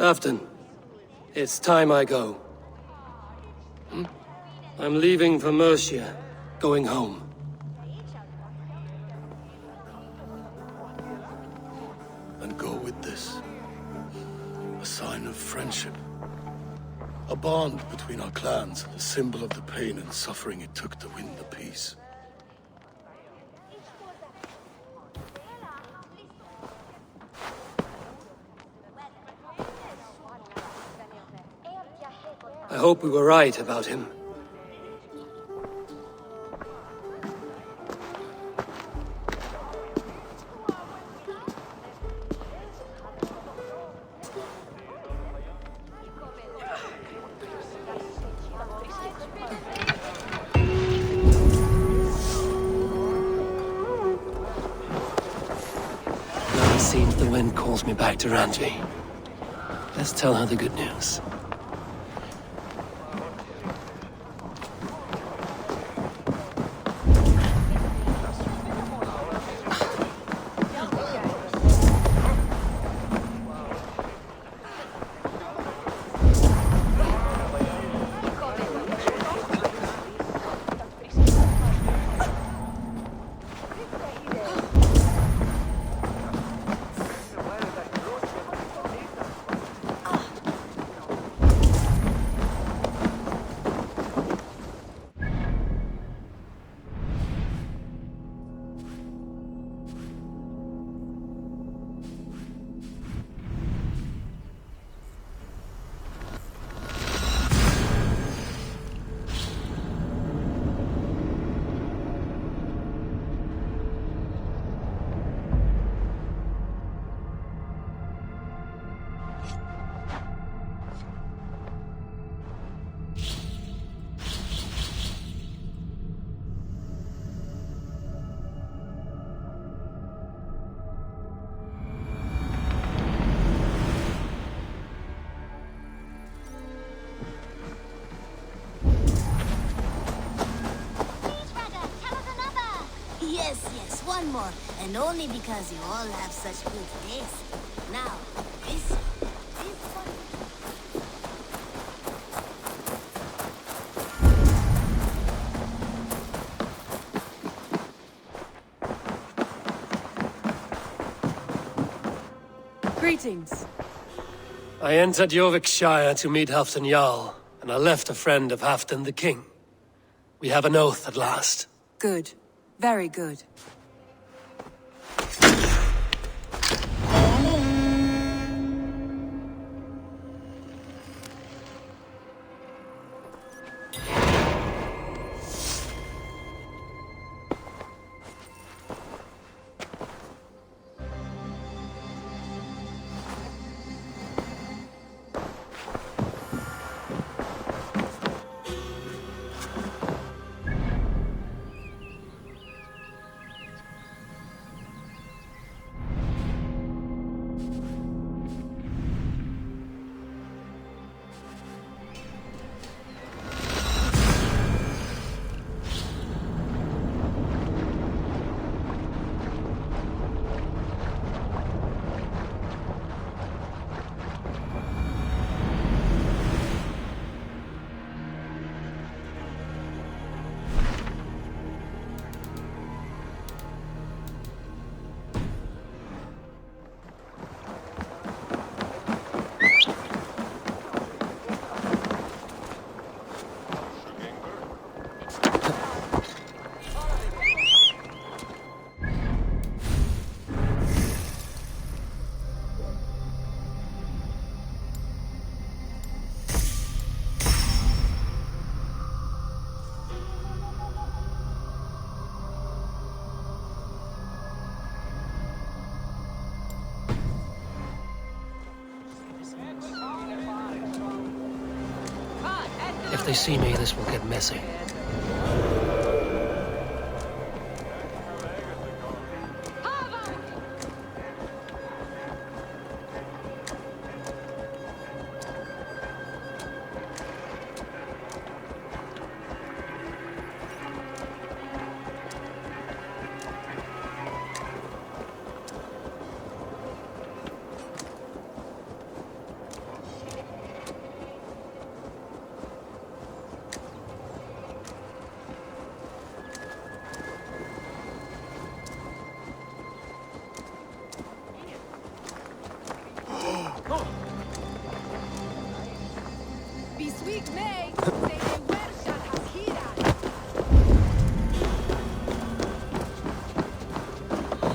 Afton, it's time I go. I'm leaving for Mercia, going home. And go with this. A sign of friendship. A bond between our clans, a symbol of the pain and suffering it took to win the peace. I hope we were right about him. Now it seems the wind calls me back to Randvi. Let's tell her the good news. Yes, one more. And only because you all have such good taste. Now, this one. Greetings. I entered Yorvikshire to meet Halfdan Jarl, and I left a friend of Halfdan the King. We have an oath at last. Good. Very good. If they see me, this will get messy.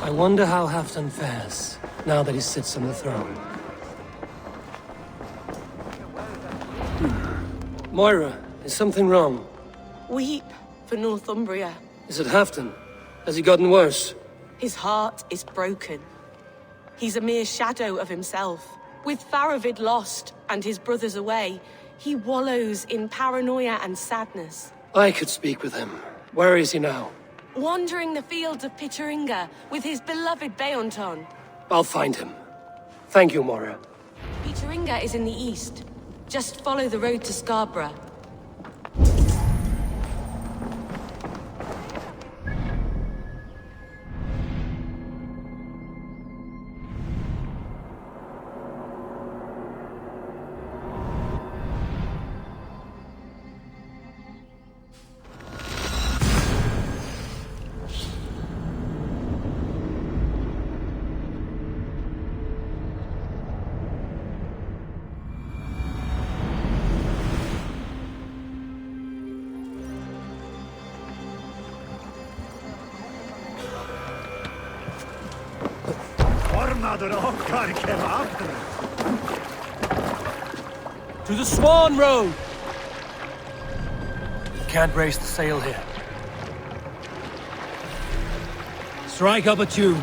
I wonder how Halfdan fares, now that he sits on the throne. Moira, is something wrong? Weep for Northumbria. Is it Halfdan? Has he gotten worse? His heart is broken. He's a mere shadow of himself. With Faravid lost and his brothers away, he wallows in paranoia and sadness. I could speak with him. Where is he now? Wandering the fields of Picts with his beloved Beonton. I'll find him. Thank you, Moira. Picts is in the east. Just follow the road to Scarborough. To the Swan Road! Can't raise the sail here. Strike up a tune.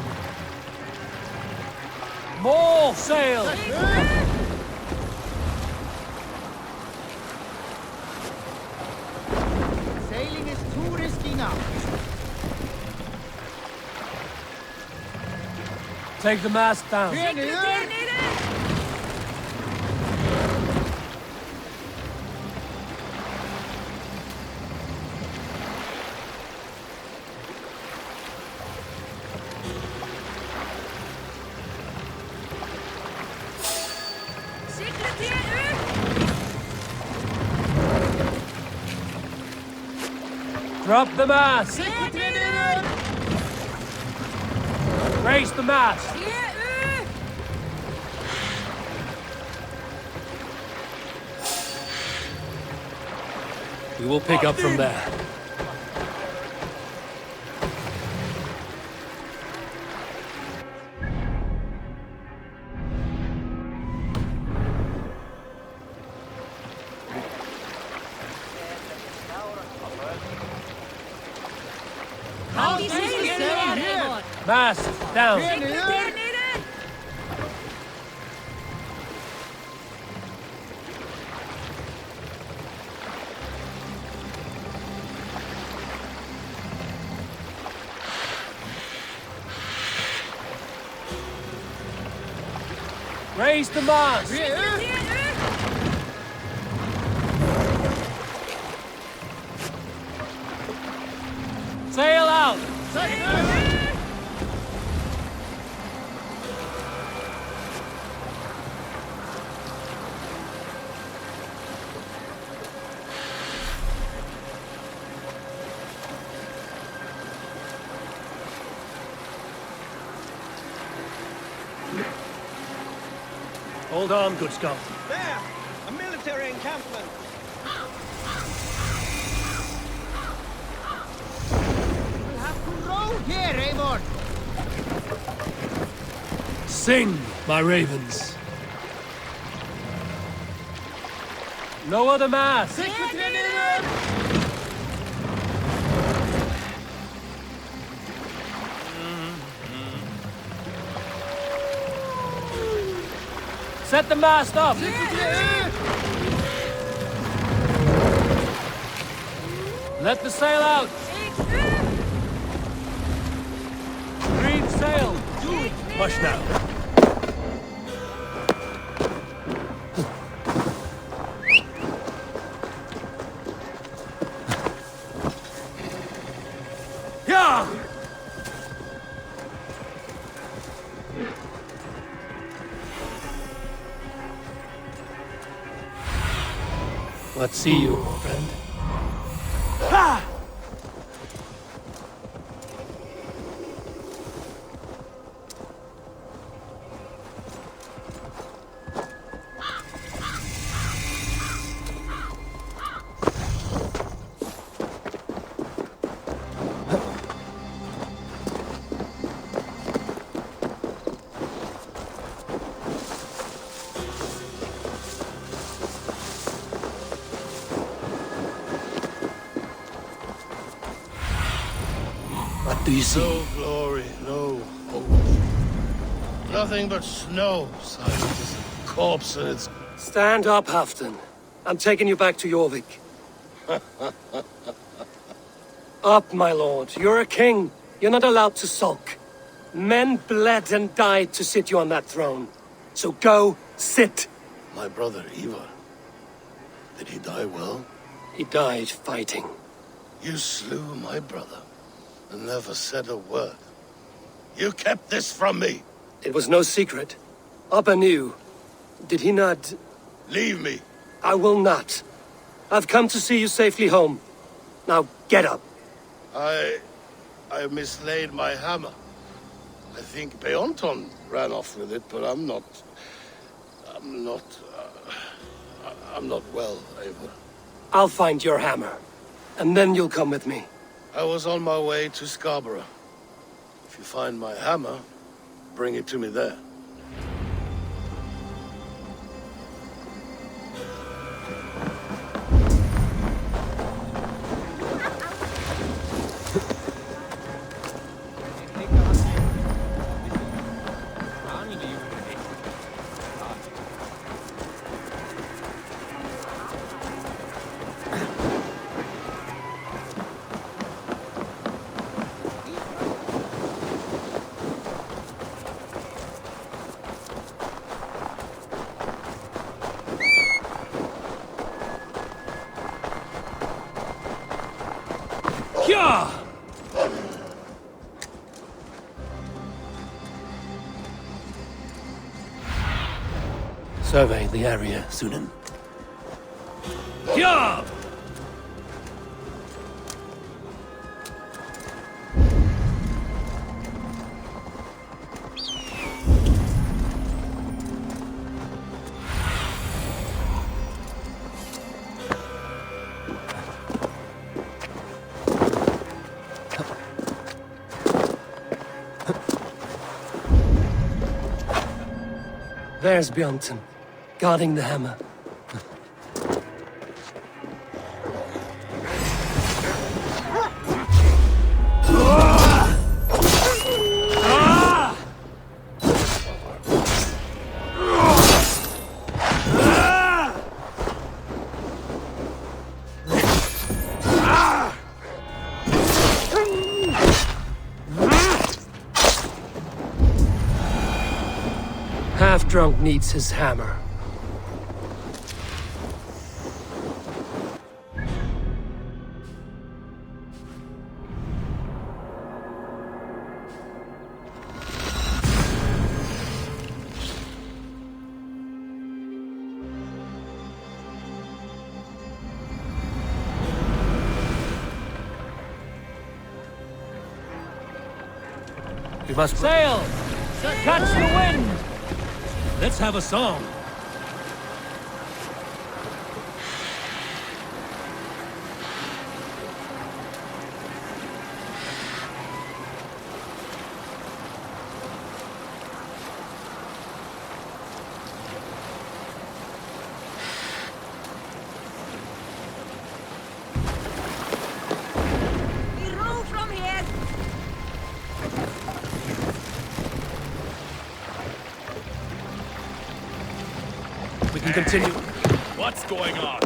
More sail! Sailing is too risky now. Take the mast down. Drop the mast! Raise the mast! We will pick up from there. Mast down. Raise the mast. Sail out. Hold on, good Scott. There! A military encampment! We'll have to row here, Eivor! Sing, my ravens. Lower the mast. Set the mast up! Let the sail out! Reef sail! Mush now. Yeah! Let's see you, friend. Ha! do you see? No glory, no hope. Nothing but snow, silent as a corpse and its... Stand up, Halfdan. I'm taking you back to Jorvik. Up, my lord. You're a king. You're not allowed to sulk. Men bled and died to sit you on that throne. So go, sit. My brother, Ivar. Did he die well? He died fighting. You slew my brother and never said a word. You kept this from me. It was no secret. Abba knew. Did he not... Leave me. I will not. I've come to see you safely home. Now, get up. I mislaid my hammer. I think Beonton ran off with it, but I'm not well, Eivor. I'll find your hammer. And then you'll come with me. I was on my way to Scarborough. If you find my hammer, bring it to me there. Survey the area, Sunan. Yeah! There's Bjornton, guarding the hammer. Half-drunk needs his hammer. We must sail! Catch the wind! Let's have a song. We row from here. We can continue. What's going on?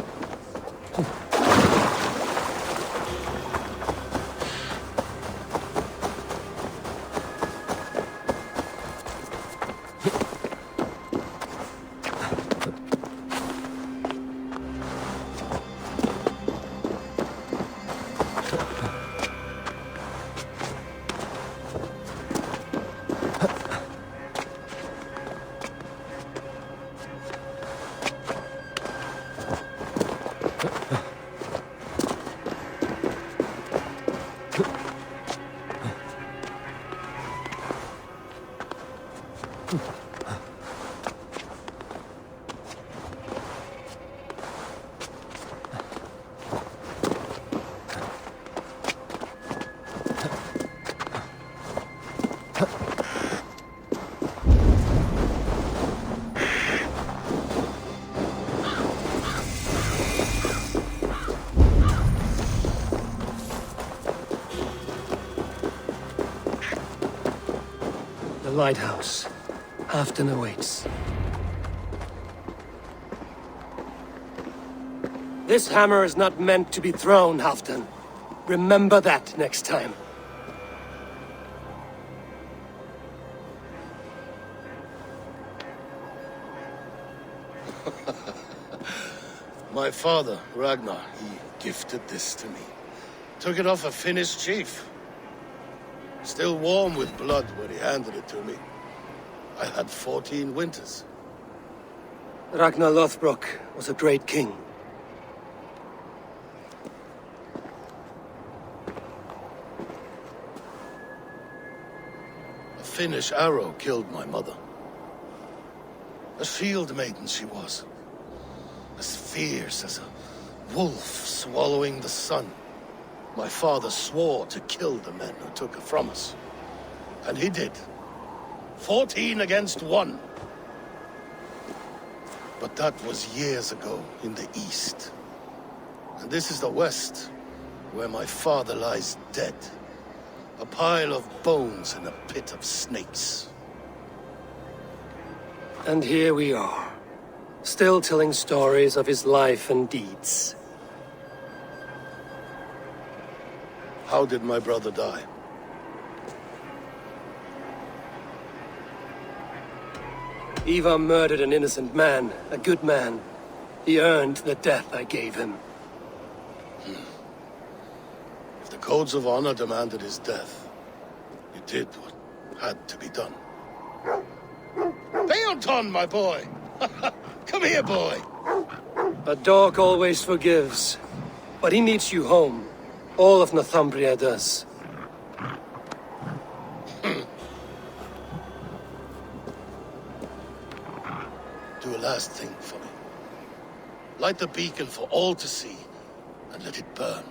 lighthouse. Halfton awaits. This hammer is not meant to be thrown, Halfton. Remember that next time. My father, Ragnar, he gifted this to me. Took it off a Finnish chief. Still warm with blood when he handed it to me. I had 14 winters. Ragnar Lothbrok was a great king. A Finnish arrow killed my mother. A shield maiden she was. As fierce as a wolf swallowing the sun. My father swore to kill the men who took her from us. And he did. 14 against 1. But that was years ago in the east. And this is the west, where my father lies dead. A pile of bones in a pit of snakes. And here we are, still telling stories of his life and deeds. How did my brother die? Ivar murdered an innocent man, a good man. He earned the death I gave him. If the codes of honor demanded his death, you did what had to be done. Peoton, my boy! Come here, boy! A dog always forgives, but he needs you home. All of Northumbria does. Do a last thing for me. Light the beacon for all to see, and let it burn.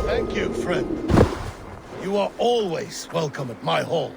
Thank you, friend. You are always welcome at my hall.